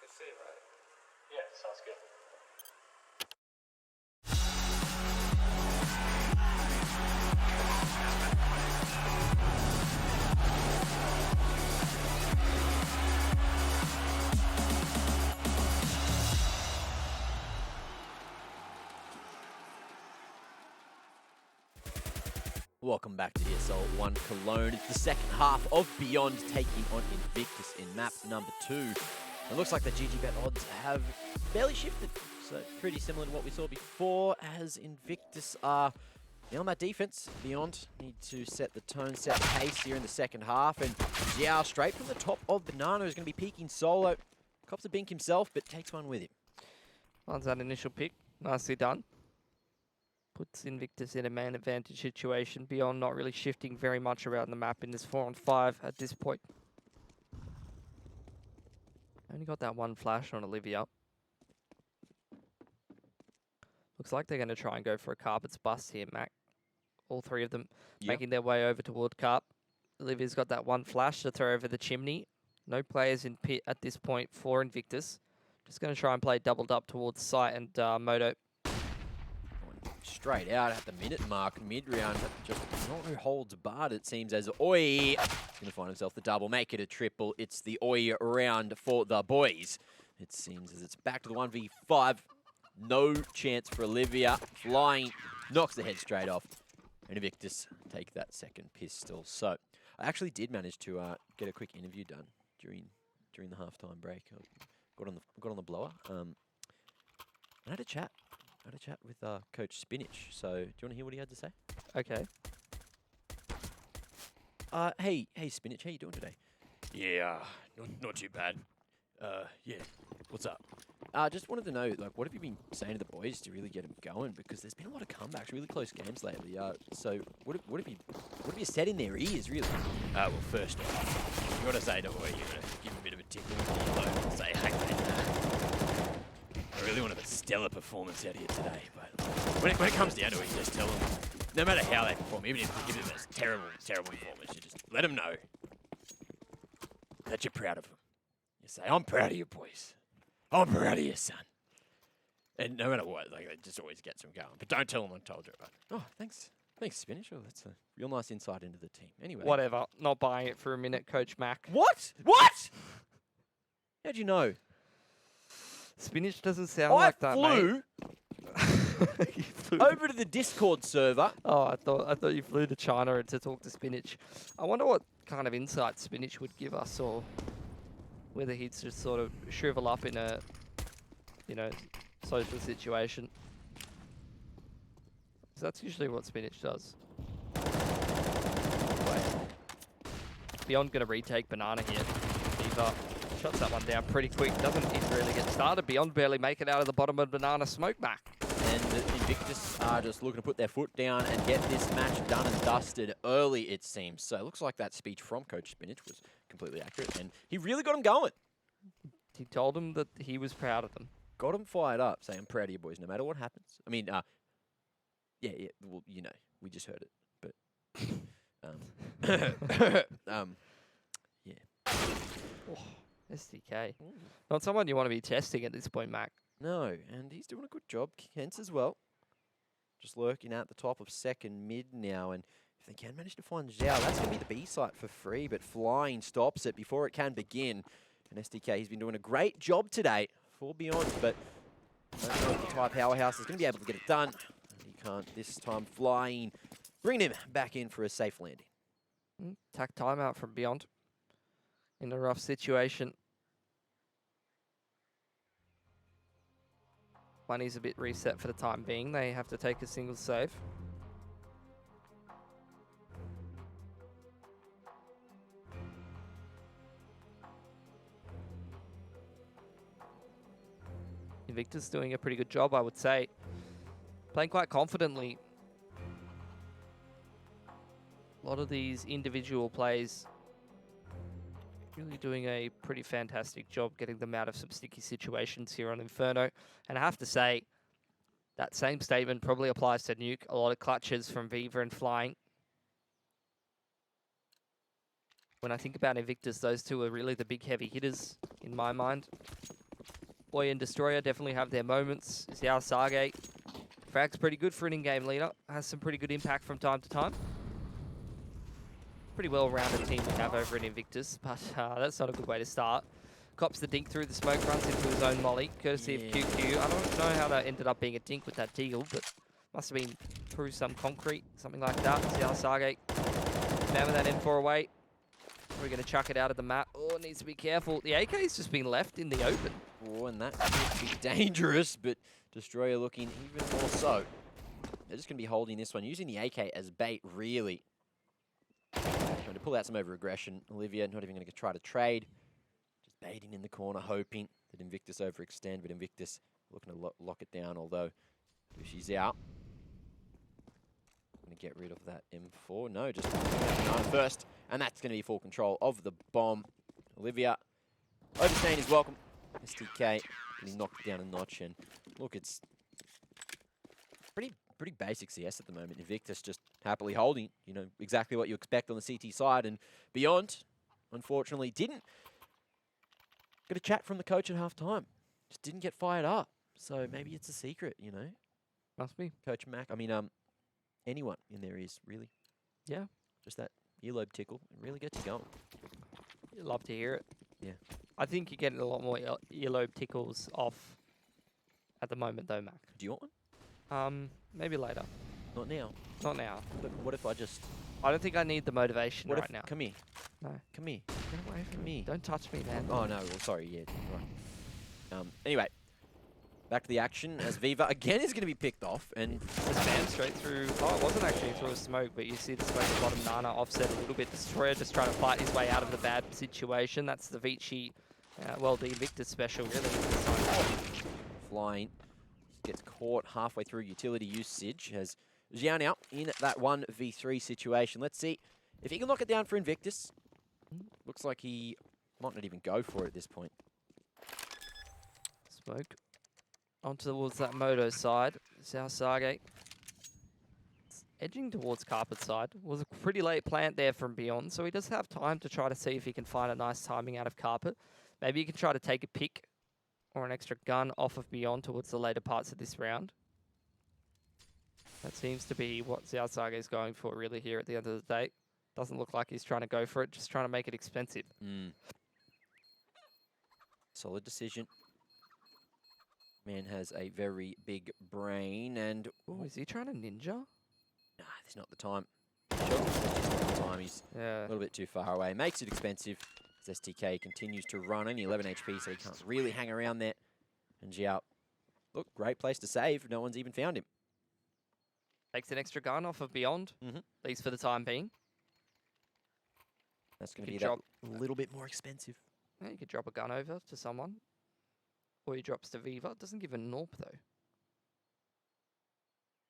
Good fit, right? Yeah, sounds good. Welcome back to ESL One Cologne. It's the second half of Beyond taking on Invictus in map number 2. It looks like the GGBet odds have barely shifted, so pretty similar to what we saw before, as Invictus are Now on that defense, Beyond need to set the tone, set the pace here in the second half. And Xiao straight from the top of Banana is going to be peeking solo. Cops a bink himself, but takes one with him. Finds that initial pick. Nicely done. Puts Invictus in a man advantage situation. Beyond not really shifting very much around the map in this 4-on-5 at this point. Only got that one flash on Olivia. Looks like they're going to try and go for a carpets bust here, Mac. All three of them making their way over toward Carp. Olivia's got that one flash to throw over the chimney. No players in pit at this point for Invictus. Just going to try and play doubled up towards Sight and Moto. Straight out at the minute mark, mid-round, just no holds barred, it seems, as Oi going to find himself the double, make it a triple. It's the Oi round for the boys. It seems as it's back to the 1v5. No chance for Olivia. Flying, knocks the head straight off. And Invictus take that second pistol. So I actually did manage to get a quick interview done during the halftime break. I got on the blower. I had a chat. With Coach Spinach. So do you want to hear what he had to say? Okay. Hey Spinach, how you doing today? Yeah, not too bad. Yeah, what's up? Just wanted to know, like, what have you been saying to the boys to really get them going? Because there's been a lot of comebacks, really close games lately. So what have you said in their ears, really? Well, first off, you got to say to Oi, you got to give him a bit of a tickle. Say, hey, mate, I really want a stellar performance out here today. But when it comes down to it, you just tell them, no matter how they perform, even if they give them a terrible performance, you just let them know that you're proud of them. You say, I'm proud of you, boys. I'm proud of you, son. And no matter what, like, it just always gets them going. But don't tell them I told you, right? Oh, thanks. Thanks, Spinach. Oh, that's a real nice insight into the team. Anyway. Whatever. Not buying it for a minute, Coach Mac. What? What? How'd you know? Spinach doesn't sound like that, mate. You flew Over to the Discord server. Oh, I thought you flew to China to talk to Spinach. I wonder what kind of insight Spinach would give us, or whether he'd just sort of shrivel up in a, social situation. 'Cause that's usually what Spinach does. Beyond going to retake Banana here. Diva shuts that one down pretty quick. Doesn't even really get started. Beyond barely make it out of the bottom of Banana smoke back. And Invictus are just looking to put their foot down and get this match done and dusted early, it seems. So it looks like that speech from Coach Spinach was completely accurate, and he really got them going. He told them that he was proud of them. Got them fired up, saying, I'm proud of you boys, no matter what happens. I mean, yeah, well, we just heard it, but, yeah. Oh, SDK. Not someone you want to be testing at this point, Mac. No, and he's doing a good job. Kent's as well. Just lurking at the top of second mid now, and if they can manage to find Zhao, that's going to be the B site for free, but Flying stops it before it can begin. And SDK, he's been doing a great job today for Beyond, but I don't know if the Thai powerhouse is going to be able to get it done. He can't this time. Flying, bringing him back in for a safe landing. Tack timeout from Beyond in a rough situation. Money's a bit reset for the time being. They have to take a single save. Invictus doing a pretty good job, I would say. Playing quite confidently. A lot of these individual plays really doing a pretty fantastic job getting them out of some sticky situations here on Inferno. And I have to say, that same statement probably applies to Nuke. A lot of clutches from Viva and Flying. When I think about Invictus, those two are really the big heavy hitters in my mind. Boy and Destroyer definitely have their moments. Xiao Sage, Frag's pretty good for an in-game leader. Has some pretty good impact from time to time. Pretty well-rounded team we have over in Invictus, but that's not a good way to start. Cops the dink through the smoke, runs into his own molly, courtesy of QQ. I don't know how that ended up being a dink with that deagle, but must have been through some concrete, something like that. Xiao Sage, man with that M4 away. We're going to chuck it out of the map. Oh, it needs to be careful. The AK's just been left in the open. Oh, and that could be dangerous, but Destroyer looking even more so. They're just going to be holding this one, using the AK as bait, really. Trying to pull out some over-aggression. Olivia not even going to try to trade. Just baiting in the corner, hoping that Invictus overextend, but Invictus looking to lock it down, although if she's out. Going to get rid of that M4. No, just banana first, and that's going to be full control of the bomb. Olivia overstaying is welcome. STK getting knocked down a notch, and look, it's pretty basic CS at the moment. Invictus just happily holding, you know, exactly what you expect on the CT side, and Beyond, unfortunately, didn't get a chat from the coach at half-time. Just didn't get fired up. So maybe it's a secret, you know. Must be. Coach Mac, I mean, anyone in there is really. Yeah. Just that earlobe tickle. It really gets you going. You'd love to hear it. Yeah. I think you're getting a lot more earlobe tickles off at the moment, though, Mac. Do you want one? Maybe later. Not now. Not now. But what if I just... I don't think I need the motivation What right if... now. Come here. No. Come here. Get away from me. Don't touch me, man. Oh, no. Well, sorry. Yeah. Right. Anyway. Back to the action as Viva again is going to be picked off. And Just banned straight through. Oh, it wasn't actually through a smoke, but you see the smoke at the bottom. Nana offset a little bit. Destroyer just trying to fight his way out of the bad situation. That's the Vici, well, the Invictus special, really. This time. flying. Gets caught halfway through utility usage. Has Xiao now in that 1v3 situation. Let's see if he can lock it down for Invictus. Looks like he might not even go for it at this point. Smoke. On towards that Moto side. Xiao Sage. Edging towards Carpet side. Was a pretty late plant there from Beyond, so he does have time to try to see if he can find a nice timing out of Carpet. Maybe he can try to take a pick or an extra gun off of Beyond towards the later parts of this round. That seems to be what Xiao Sage is going for really here at the end of the day. Doesn't look like he's trying to go for it, just trying to make it expensive. Solid decision. Man has a very big brain and... Oh, is he trying to ninja? Nah, there's not the time. Sure, there's just not the time. He's Yeah. a little bit too far away. Makes it expensive. As STK continues to run, only 11 HP, so he can't really hang around there. And Xiao, look, great place to save. No one's even found him. Takes an extra gun off of Beyond, at least for the time being. That's going to Good be job. that little bit more expensive. Yeah, you could drop a gun over to someone. Or he drops to Viva. Doesn't give a Norp, though.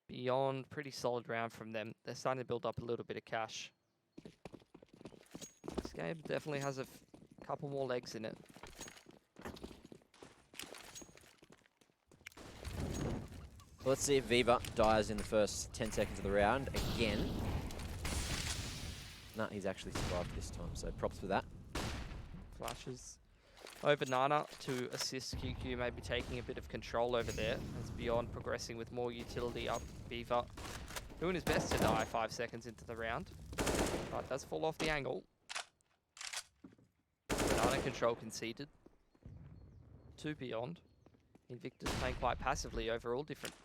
Beyond, pretty solid round from them. They're starting to build up a little bit of cash. This game definitely has a couple more legs in it. Let's see if Viva dies in the first 10 seconds of the round again. No, he's actually survived this time, so props for that. Flashes over Nana to assist QQ, maybe taking a bit of control over there as Beyond progressing with more utility up. Viva doing his best to die 5 seconds into the round, but does fall off the angle. Banana control conceded to Beyond. Invictus playing quite passively over all different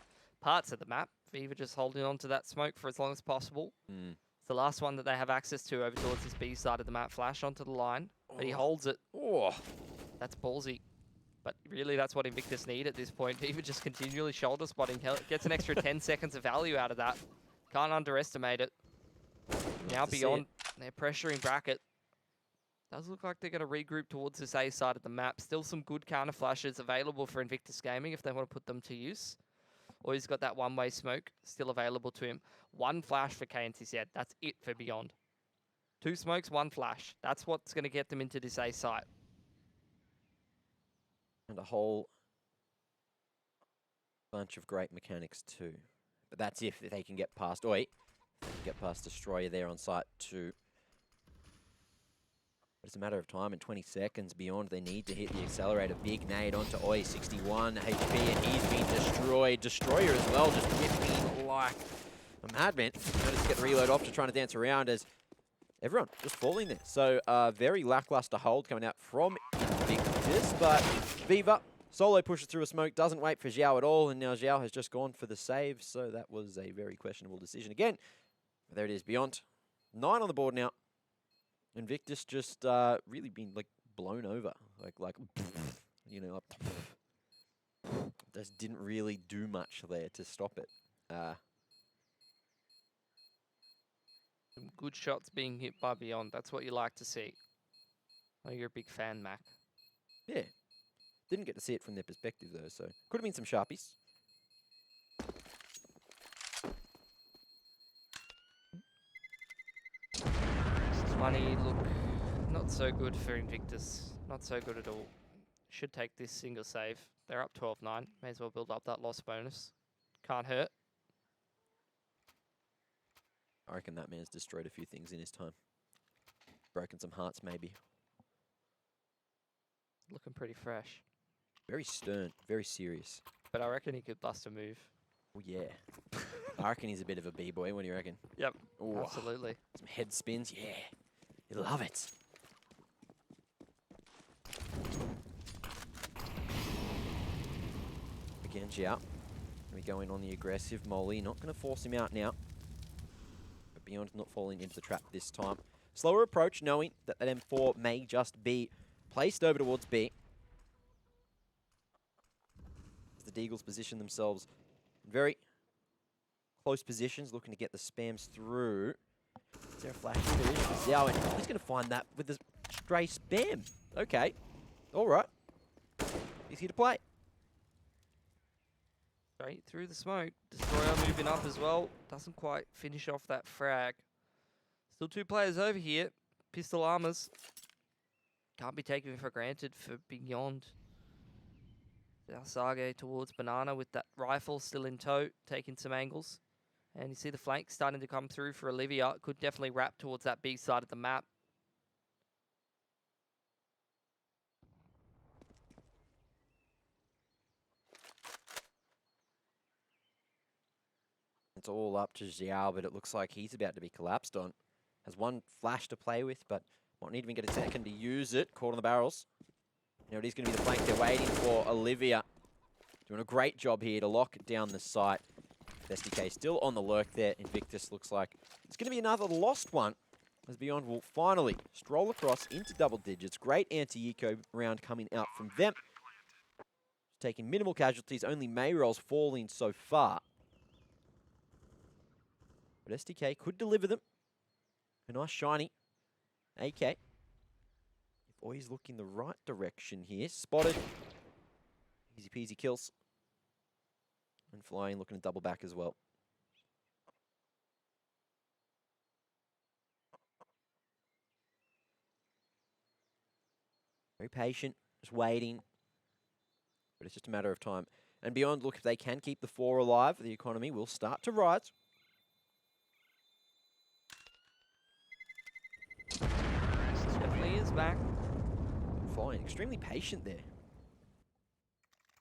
parts of the map. Viva just holding on to that smoke for as long as possible. It's the last one that they have access to over towards this B side of the map. Flash onto the line, but he holds it. Oh, That's ballsy. But really, that's what Invictus need at this point. Viva just continually shoulder spotting. Gets an extra 10 seconds of value out of that. Can't underestimate it. Now Beyond, they're pressuring bracket. Does look like they're going to regroup towards this A side of the map. Still some good counter flashes available for Invictus Gaming if they want to put them to use. Or he's got that one-way smoke still available to him. One flash for KNTZ. That's it for Beyond. 2 smokes, 1 flash. That's what's going to get them into this A site. and a whole bunch of great mechanics too. But that's if they can get past Oi. They can get past Destroyer there on site too. But it's a matter of time. In 20 seconds beyond, they need to hit the accelerator. Big nade onto Oi, 61 HP, and he's been destroyed. Destroyer as well, just whipping like a madman. Notice to get the reload off to trying to dance around as everyone just falling there. So very lackluster hold coming out from Invictus, but Viva solo pushes through a smoke, doesn't wait for Xiao at all, and now Xiao has just gone for the save, so that was a very questionable decision again. But there it is, beyond 9 on the board now. Invictus just really been like blown over, like you know, like, just didn't really do much there to stop it. Some good shots being hit by Beyond. That's what you like to see. Oh, you're a big fan, Mac. Yeah. Didn't get to see it from their perspective, though, so could have been some sharpies. Money, look, not so good for Invictus. Not so good at all. Should take this single save. They're up 12-9. May as well build up that loss bonus. Can't hurt. I reckon that man's destroyed a few things in his time. Broken some hearts, maybe. Looking pretty fresh. Very stern, very serious. But I reckon he could bust a move. Oh, yeah. I reckon he's a bit of a b-boy. What do you reckon? Yep, Ooh, absolutely. some head spins. Yeah. You love it. Again, Xiao. We go in on the aggressive Molly. Not going to force him out now. But Beyond not falling into the trap this time. Slower approach, knowing that that M4 may just be placed over towards B. As the Deagles position themselves in very close positions, looking to get the spams through. Is there a flash? There is. Xiao, and he's going to find that with the stray spam. Okay. All right. He's here to play. Straight through the smoke. Destroyer moving up as well. Doesn't quite finish off that frag. Still 2 players over here. Pistol armors. Can't be taken for granted for Beyond. Sage towards Banana with that rifle still in tow, taking some angles. And you see the flank starting to come through for Olivia. Could definitely wrap towards that B side of the map. It's all up to Xiao, but it looks like he's about to be collapsed on. Has one flash to play with, but won't even get a second to use it. Caught on the barrels. Now it is going to be the flank they're waiting for. Olivia doing a great job here to lock down the site. SDK still on the lurk there. Invictus looks like it's going to be another lost one, as Beyond will finally stroll across into double digits. Great anti-eco round coming out from them. Taking minimal casualties, only Mayrolls falling so far. But SDK could deliver them. A nice shiny AK. If Oi's looking the right direction here. Spotted. Easy peasy kills. And Flying looking to double back as well. Very patient, just waiting. But it's just a matter of time. And Beyond, look, if they can keep the 4 alive, the economy will start to rise. Definitely is back. Flying, extremely patient there.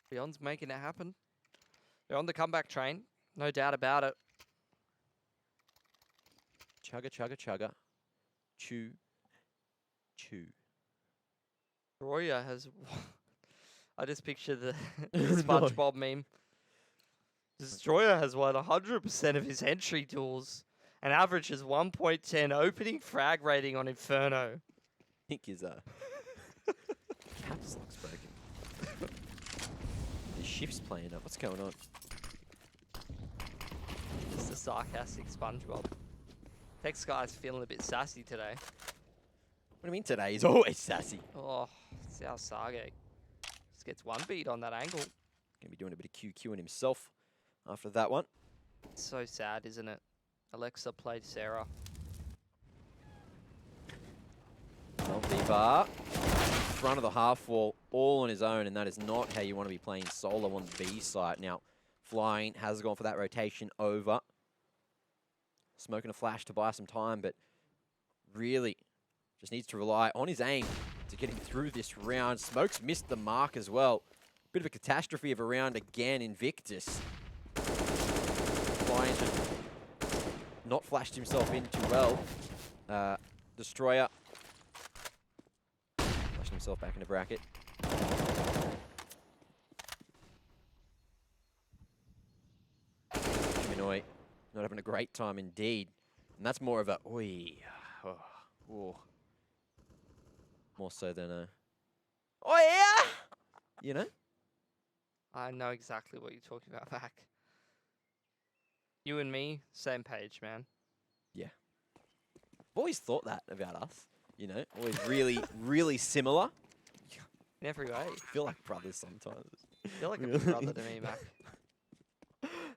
Beyond's making it happen. They're on the comeback train, no doubt about it. Chugga, chugga, chugga. Chew, chew. Roya has... I just picture the SpongeBob meme. Destroyer has won 100% of his entry duels and averages 1.10 opening frag rating on Inferno. I think his caps lock's broken. The shift's playing up. What's going on? Just a sarcastic SpongeBob. Text guy's feeling a bit sassy today. What do you mean today? He's always sassy. Oh, it's our Sage. Just gets one beat on that angle. Gonna be doing a bit of QQing himself after that one. It's so sad, isn't it? Alexa played Sarah. Bar, front of the half wall, all on his own, and that is not how you want to be playing solo on the B side. Now, Flying has gone for that rotation over. Smoking a flash to buy some time, but really just needs to rely on his aim to get him through this round. Smoke's missed the mark as well. Bit of a catastrophe of a round again, Invictus. Flying's just not flashed himself in too well. Destroyer flashed himself back into bracket. Chiminoy not having a great time indeed. And that's more of a oi. Oh, oh. More so than a oh yeah! You know? I know exactly what you're talking about, Mac. You and me, same page, man. Yeah. I've always thought that about us. You know, always really, really similar. In every way. I feel like brothers sometimes. You're like a big brother to me, Mac.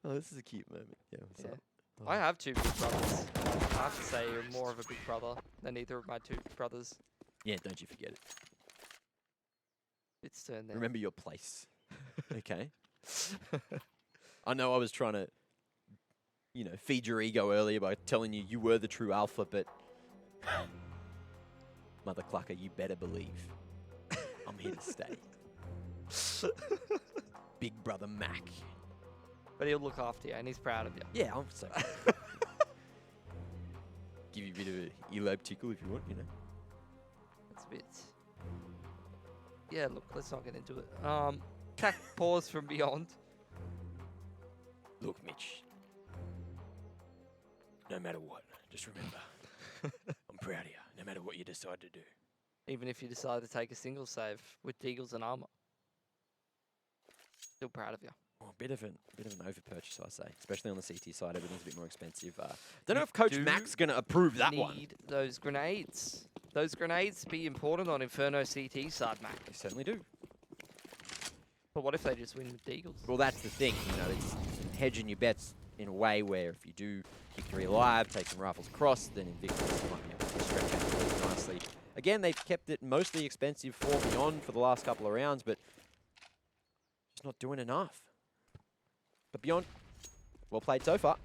Oh, this is a cute moment. Yeah, what's Yeah. up? I have 2 big brothers. I have to say you're more of a big brother than either of my 2 brothers. Yeah, don't you forget it. It's turned there. Remember your place. Okay. I know I was trying to, you know, feed your ego earlier by telling you you were the true alpha, but Mother Clucker, you better believe I'm here to stay. Big brother Mac. But he'll look after you, and he's proud of you. Yeah, I'm so. Give you a bit of a earlobe tickle if you want, you know. That's a bit... Yeah, look, let's not get into it. Attack pause from beyond. Look, Mitch. No matter what, just remember, I'm proud of you. No matter what you decide to do. Even if you decide to take a single save with Deagles and armor. Still proud of you. Oh, a bit of an overpurchase, I say, especially on the CT side. Everything's a bit more expensive. Don't know if Coach do Mac's going to approve that one. Need those grenades. Those grenades be important on Inferno CT side, Mac. They certainly do. But what if they just win with Deagles? Well, that's the thing. You know, it's hedging your bets in a way where if you do keep 3 alive, take some rifles across, then Invictus might be able to stretch out really nicely. Again, they've kept it mostly expensive for Beyond for the last couple of rounds, but just not doing enough. But Beyond, well played so far.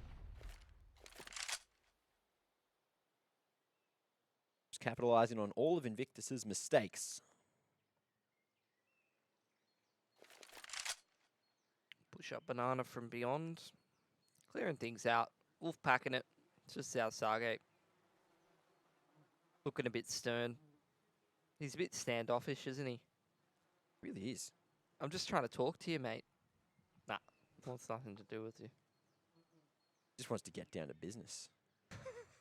Just capitalizing on all of Invictus's mistakes. Push up banana from beyond. Clearing things out. Wolf packing it. It's just South Stargate. Looking a bit stern. He's a bit standoffish, isn't he? Really is. I'm just trying to talk to you, mate. Nah, wants nothing to do with you. Just wants to get down to business.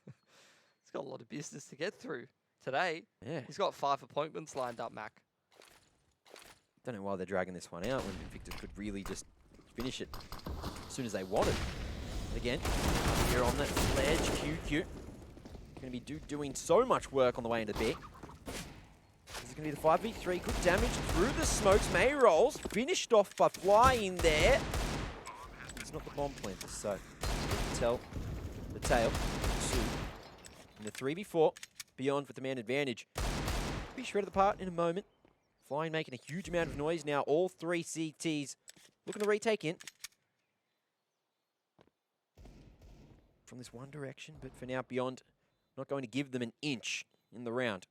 He's got a lot of business to get through today. Yeah. He's got 5 appointments lined up, Mac. Don't know why they're dragging this one out when Invictus could really just finish it as soon as they wanted. And again, here on that sledge, QQ. Going to be doing so much work on the way into B. This is going to be the 5v3. Good damage through the smokes. May rolls. Finished off by flying there. It's not the bomb planter, so tell the tail. In the 3v4, Beyond with the man advantage. Be shredded apart in a moment. Flying making a huge amount of noise now. All 3 CTs looking to retake in. From this one direction, but for now, Beyond not going to give them an inch in the round.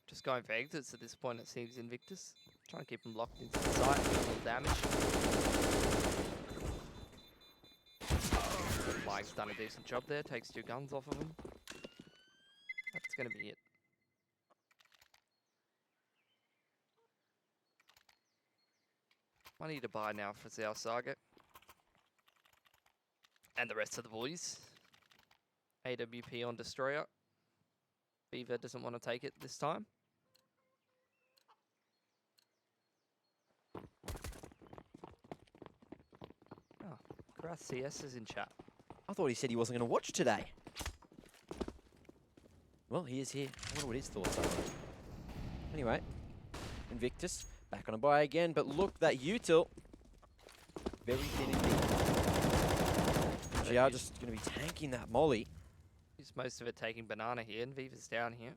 Just going for exits at this point, it seems, Invictus. Trying to keep them locked into the site, do a little damage. Flying's done a decent job there, takes 2 guns off of him. That's going to be it. Money to buy now for South Saga. And the rest of the boys. AWP on Destroyer. Beaver doesn't want to take it this time. Oh, Grass CS is in chat. I thought he said he wasn't going to watch today. Well, he is here. I wonder what his thoughts are. Anyway, Invictus back on a buy again, but look, that util. Very thin indeed. GR just going to be tanking that molly. He's most of it taking banana here, and Viva's down here.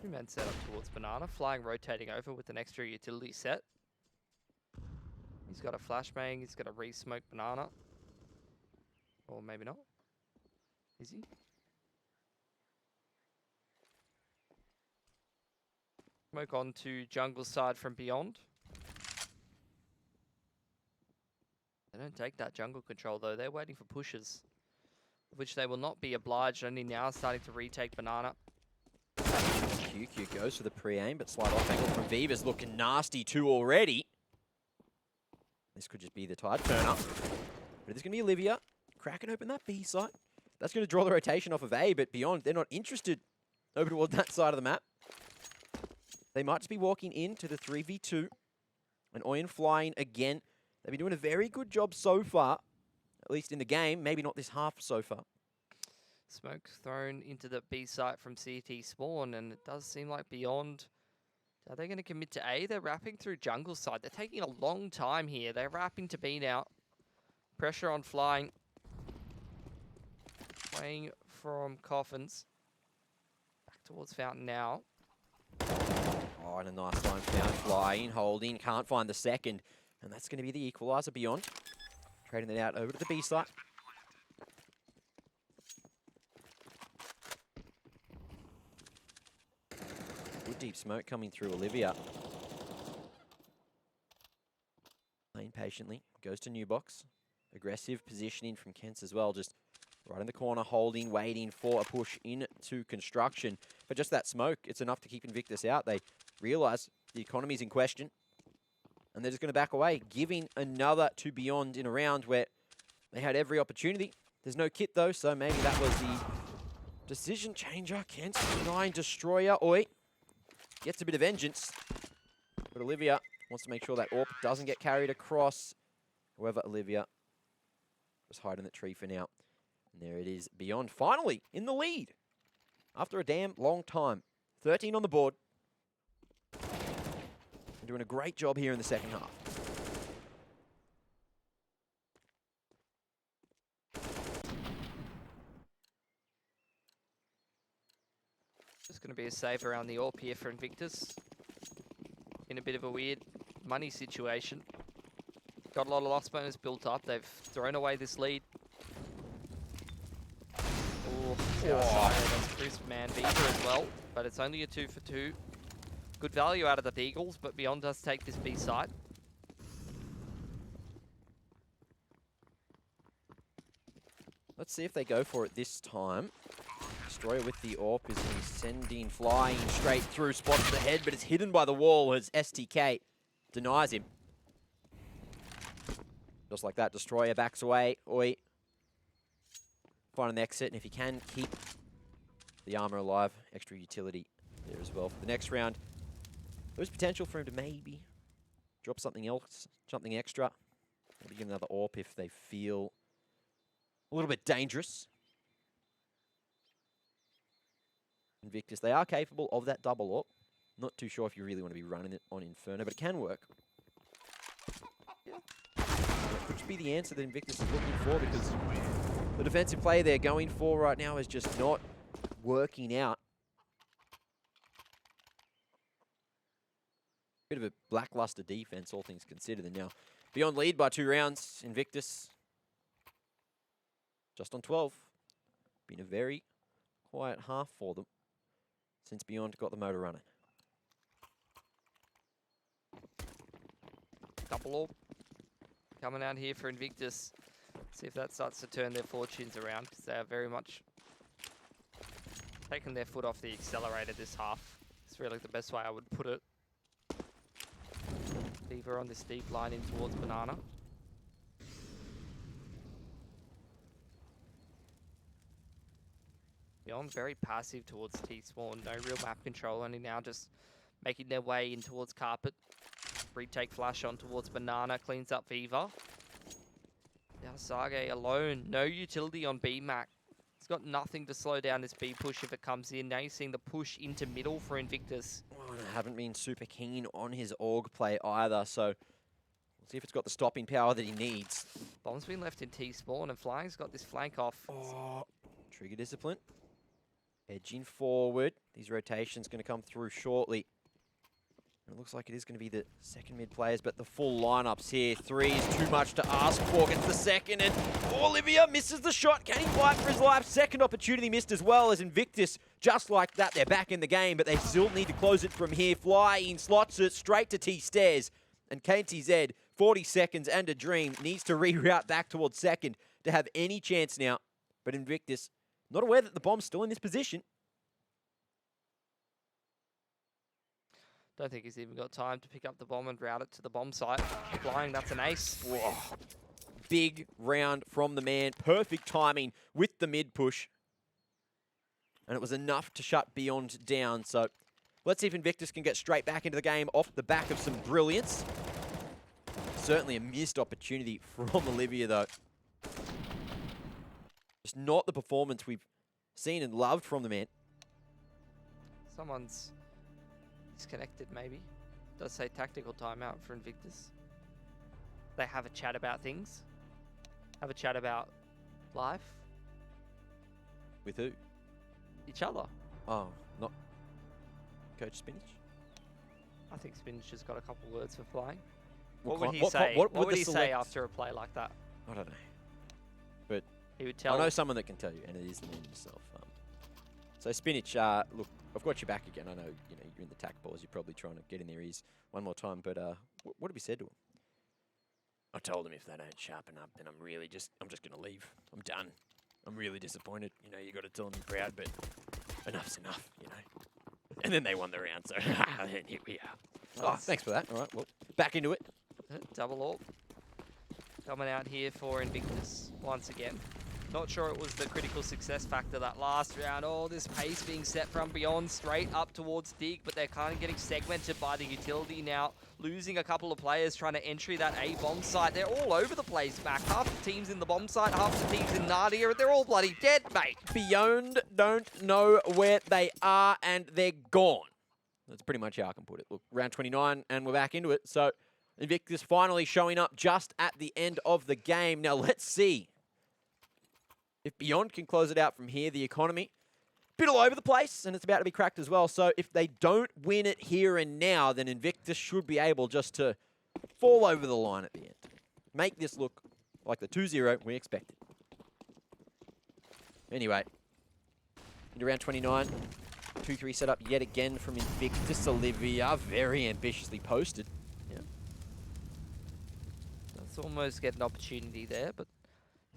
2 men set up towards banana, flying, rotating over with an extra utility set. He's got a flashbang, he's got a re-smoke banana. Or maybe not. Is he? Smoke on to jungle side from beyond. They don't take that jungle control though, they're waiting for pushes. Which they will not be obliged, only now starting to retake banana. QQ goes for the pre-aim, but slight off angle from Viva's looking nasty too already. This could just be the tide turn up. But there's going to be Olivia cracking open that B site. That's going to draw the rotation off of A, but beyond, they're not interested over towards that side of the map. They might just be walking into the 3v2. And Oyen flying again. They've been doing a very good job so far, at least in the game. Maybe not this half so far. Smoke thrown into the B site from CT spawn, and it does seem like Beyond. Are they going to commit to A? They're wrapping through jungle side. They're taking a long time here. They're wrapping to B now. Pressure on Flying. Playing from Coffins. Back towards Fountain now. Oh, and a nice line found. Flying, holding, can't find the second. And that's going to be the equaliser. Beyond. Trading it out over to the B site. Good deep smoke coming through Olivia. Playing patiently. Goes to new box. Aggressive positioning from Kents as well. Just right in the corner, holding, waiting for a push into construction. But just that smoke, it's enough to keep Invictus out. They realise the economy's in question. And they're just going to back away, giving another to Beyond in a round where they had every opportunity. There's no kit though, so maybe that was the decision changer. Kent denying Destroyer. Oi. Gets a bit of vengeance. But Olivia wants to make sure that AWP doesn't get carried across. However, Olivia was hiding the tree for now. And there it is. Beyond finally in the lead. After a damn long time. 13 on the board. They're doing a great job here in the second half. Just going to be a save around the AWP here for Invictus. In a bit of a weird money situation. Got a lot of loss bonus built up. They've thrown away this lead. Oh, that's crisp man beater as well. But it's only a 2 for 2. Good value out of the Deagles, but Beyond does take this B side. Let's see if they go for it this time. Destroyer with the AWP is sending Flying straight through, spots the head, but it's hidden by the wall as STK denies him. Just like that, Destroyer backs away. Oi. Find an exit, and if he can keep the armor alive, extra utility there as well for the next round. There's potential for him to maybe drop something else, something extra. Maybe give another AWP if they feel a little bit dangerous. Invictus, they are capable of that double AWP. Not too sure if you really want to be running it on Inferno, but it can work. Yeah. That could be the answer that Invictus is looking for, because the defensive play they're going for right now is just not working out. Bit of a lackluster defense, all things considered. And now Beyond lead by 2 rounds. Invictus just on 12. Been a very quiet half for them since Beyond got the motor running. Double AWP coming out here for Invictus. See if that starts to turn their fortunes around, because they are very much taking their foot off the accelerator this half. It's really the best way I would put it. Beaver on this deep line in towards Banana. Beyond very passive towards T-Spawn. No real map control, only now just making their way in towards Carpet. Retake flash on towards Banana, cleans up Viva. Now Sage alone, no utility on B-Mac. He's got nothing to slow down this B push if it comes in. Now you're seeing the push into middle for Invictus. Well, I haven't been super keen on his AUG play either, so we'll see if it's got the stopping power that he needs. Bomb's been left in T-Spawn, and Flying's got this flank off. Oh, trigger discipline. Edging forward. These rotations going to come through shortly. It looks like it is going to be the second mid players, but the full lineups here. 3 is too much to ask for. Gets the second, and Olivia misses the shot. Can he fight for his life? Second opportunity missed as well as Invictus. Just like that, they're back in the game, but they still need to close it from here. Flying, slots it straight to T-Stairs. And KTZ, 40 seconds and a dream, needs to reroute back towards second to have any chance now. But Invictus, not aware that the bomb's still in this position. Don't think he's even got time to pick up the bomb and route it to the bomb site. Flying, that's an ace. Whoa. Big round from the man. Perfect timing with the mid push. And it was enough to shut Beyond down. So let's see if Invictus can get straight back into the game off the back of some brilliance. Certainly a missed opportunity from Olivia, though. Just not the performance we've seen and loved from the man. Someone's disconnected, maybe. Does say tactical timeout for Invictus. They have a chat about things. Have a chat about life. With who? Each other. Oh, not Coach Spinach? I think Spinach has got a couple words for flying. What What would kind- he what- say? what What would would the he say select- after a play like that? I don't know. He would I tell. know someone that can tell you, and it is the man himself. So Spinach, look, I've got you back again. I know, you're in the tack balls. You're probably trying to get in their ears one more time. But what have you said to him? I told them if they don't sharpen up, then I'm just going to leave. I'm done. I'm really disappointed. You know, you got to tell them you're proud, but enough's enough, you know. And then they won the round, so here we are. Oh, thanks for that. All right, well, back into it. Double AWP. Coming out here for Invictus once again. Not sure it was the critical success factor that last round. Oh, this pace being set from Beyond straight up towards Dig, but they're kind of getting segmented by the utility now. Losing a couple of players trying to entry that A bomb site. They're all over the place, Mac. Half the team's in the bomb site, half the team's in Nadia. They're all bloody dead, mate. Beyond don't know where they are, and they're gone. That's pretty much how I can put it. Look, round 29, and we're back into it. So Invictus finally showing up just at the end of the game. Now let's see if Beyond can close it out from here. The economy, bit all over the place, and it's about to be cracked as well. So if they don't win it here and now, then Invictus should be able just to fall over the line at the end. Make this look like the 2-0 we expected. Anyway, into round 29. 2-3 set up yet again from Invictus. Olivia, very ambitiously posted. Yeah. That's almost get an opportunity there, but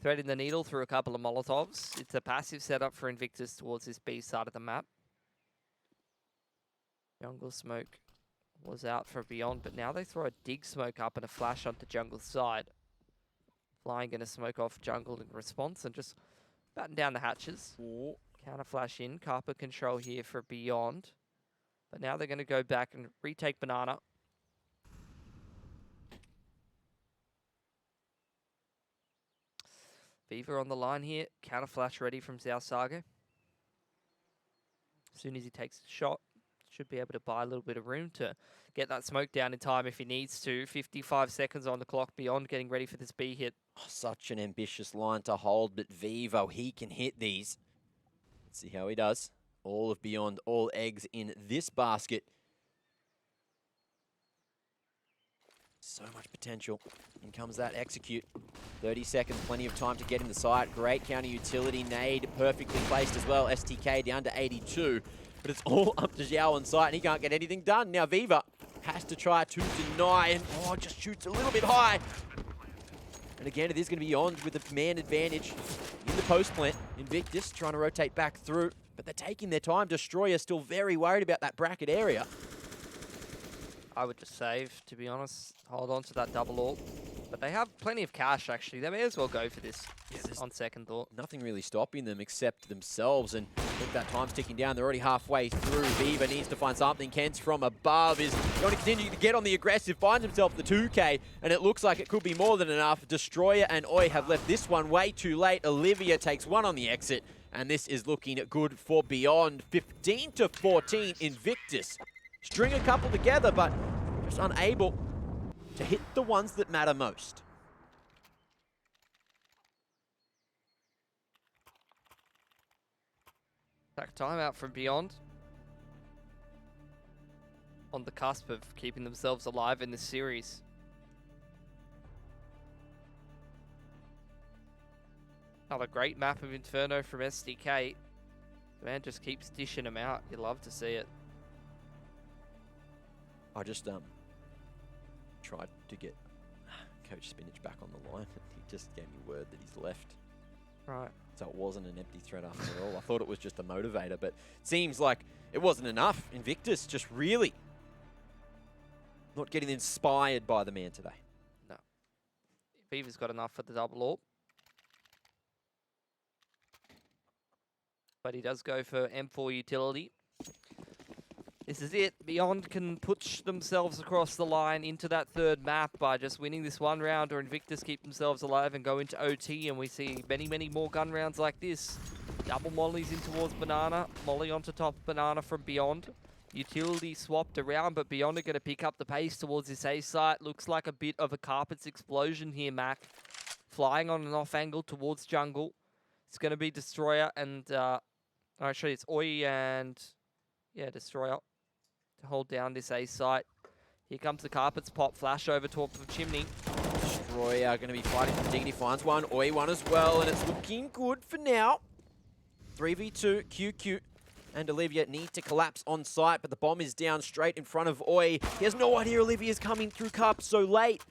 threading the needle through a couple of Molotovs. It's a passive setup for Invictus towards this B side of the map. Jungle smoke was out for Beyond, but now they throw a dig smoke up and a flash onto jungle side. Flying going to smoke off jungle in response and just batten down the hatches. Counter flash in, Carper control here for Beyond. But now they're going to go back and retake Banana. Viva on the line here, counter flash ready from Zhao Sago. As soon as he takes the shot, should be able to buy a little bit of room to get that smoke down in time if he needs to. 55 seconds on the clock, Beyond getting ready for this B hit. Oh, such an ambitious line to hold, but Vivo, he can hit these. Let's see how he does. All of Beyond, all eggs in this basket. So much potential. In comes that execute. 30 seconds, plenty of time to get in the site. Great counter utility, nade perfectly placed as well. STK down to 82. But it's all up to Zhao on site, and he can't get anything done. Now Viva has to try to deny, and just shoots a little bit high. And again, it is going to be Beyond with the man advantage in the post plant. Invictus trying to rotate back through, but they're taking their time. Destroyer still very worried about that bracket area. I would just save, to be honest. Hold on to that double AWP. But they have plenty of cash, actually. They may as well go for this on second thought. Nothing really stopping them except themselves. And look, that time's ticking down. They're already halfway through. Viva needs to find something. Kent's from above is going to continue to get on the aggressive. Finds himself the 2K. And it looks like it could be more than enough. Destroyer and Oi have left this one way too late. Olivia takes one on the exit. And this is looking good for Beyond. 15-14 Invictus. String a couple together, but just unable to hit the ones that matter most. Back timeout from Beyond. On the cusp of keeping themselves alive in this series. Another great map of Inferno from SDK. The man just keeps dishing them out. You love to see it. I just tried to get Coach Spinach back on the line, and he just gave me word that he's left. Right. So it wasn't an empty threat after all. I thought it was just a motivator, but it seems like it wasn't enough. Invictus just really not getting inspired by the man today. No. Viva's got enough for the double AWP. But he does go for M4 utility. This is it. Beyond can push themselves across the line into that third map by just winning this one round, or Invictus keep themselves alive and go into OT, and we see many, many more gun rounds like this. Double mollies in towards Banana. Molly onto top of Banana from Beyond. Utility swapped around, but Beyond are going to pick up the pace towards this A site. Looks like a bit of a carpets explosion here, Mac. Flying on an off angle towards jungle. It's going to be Destroyer and... actually, it's Oi and... yeah, Destroyer to hold down this A site. Here comes the carpets pop, flash over top of Chimney. Destroyer going to be fighting for Dignity, finds one, Oi one as well, and it's looking good for now. 3v2, QQ and Olivia need to collapse on site, but the bomb is down straight in front of Oi. He has no idea Olivia's coming through Cup so late,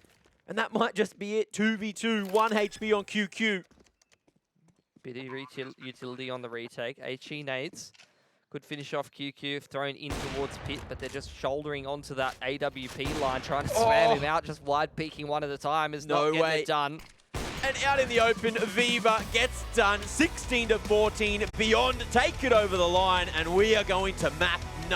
and that might just be it. 2v2, 1 HP on QQ. Bit of utility on the retake. HE nades. Could finish off QQ if thrown in towards Pit, but they're just shouldering onto that AWP line, trying to swam him out, just wide peeking one at a time. Is not getting it done. And out in the open, Viva gets done. 16 to 14. Beyond take it over the line, and we are going to map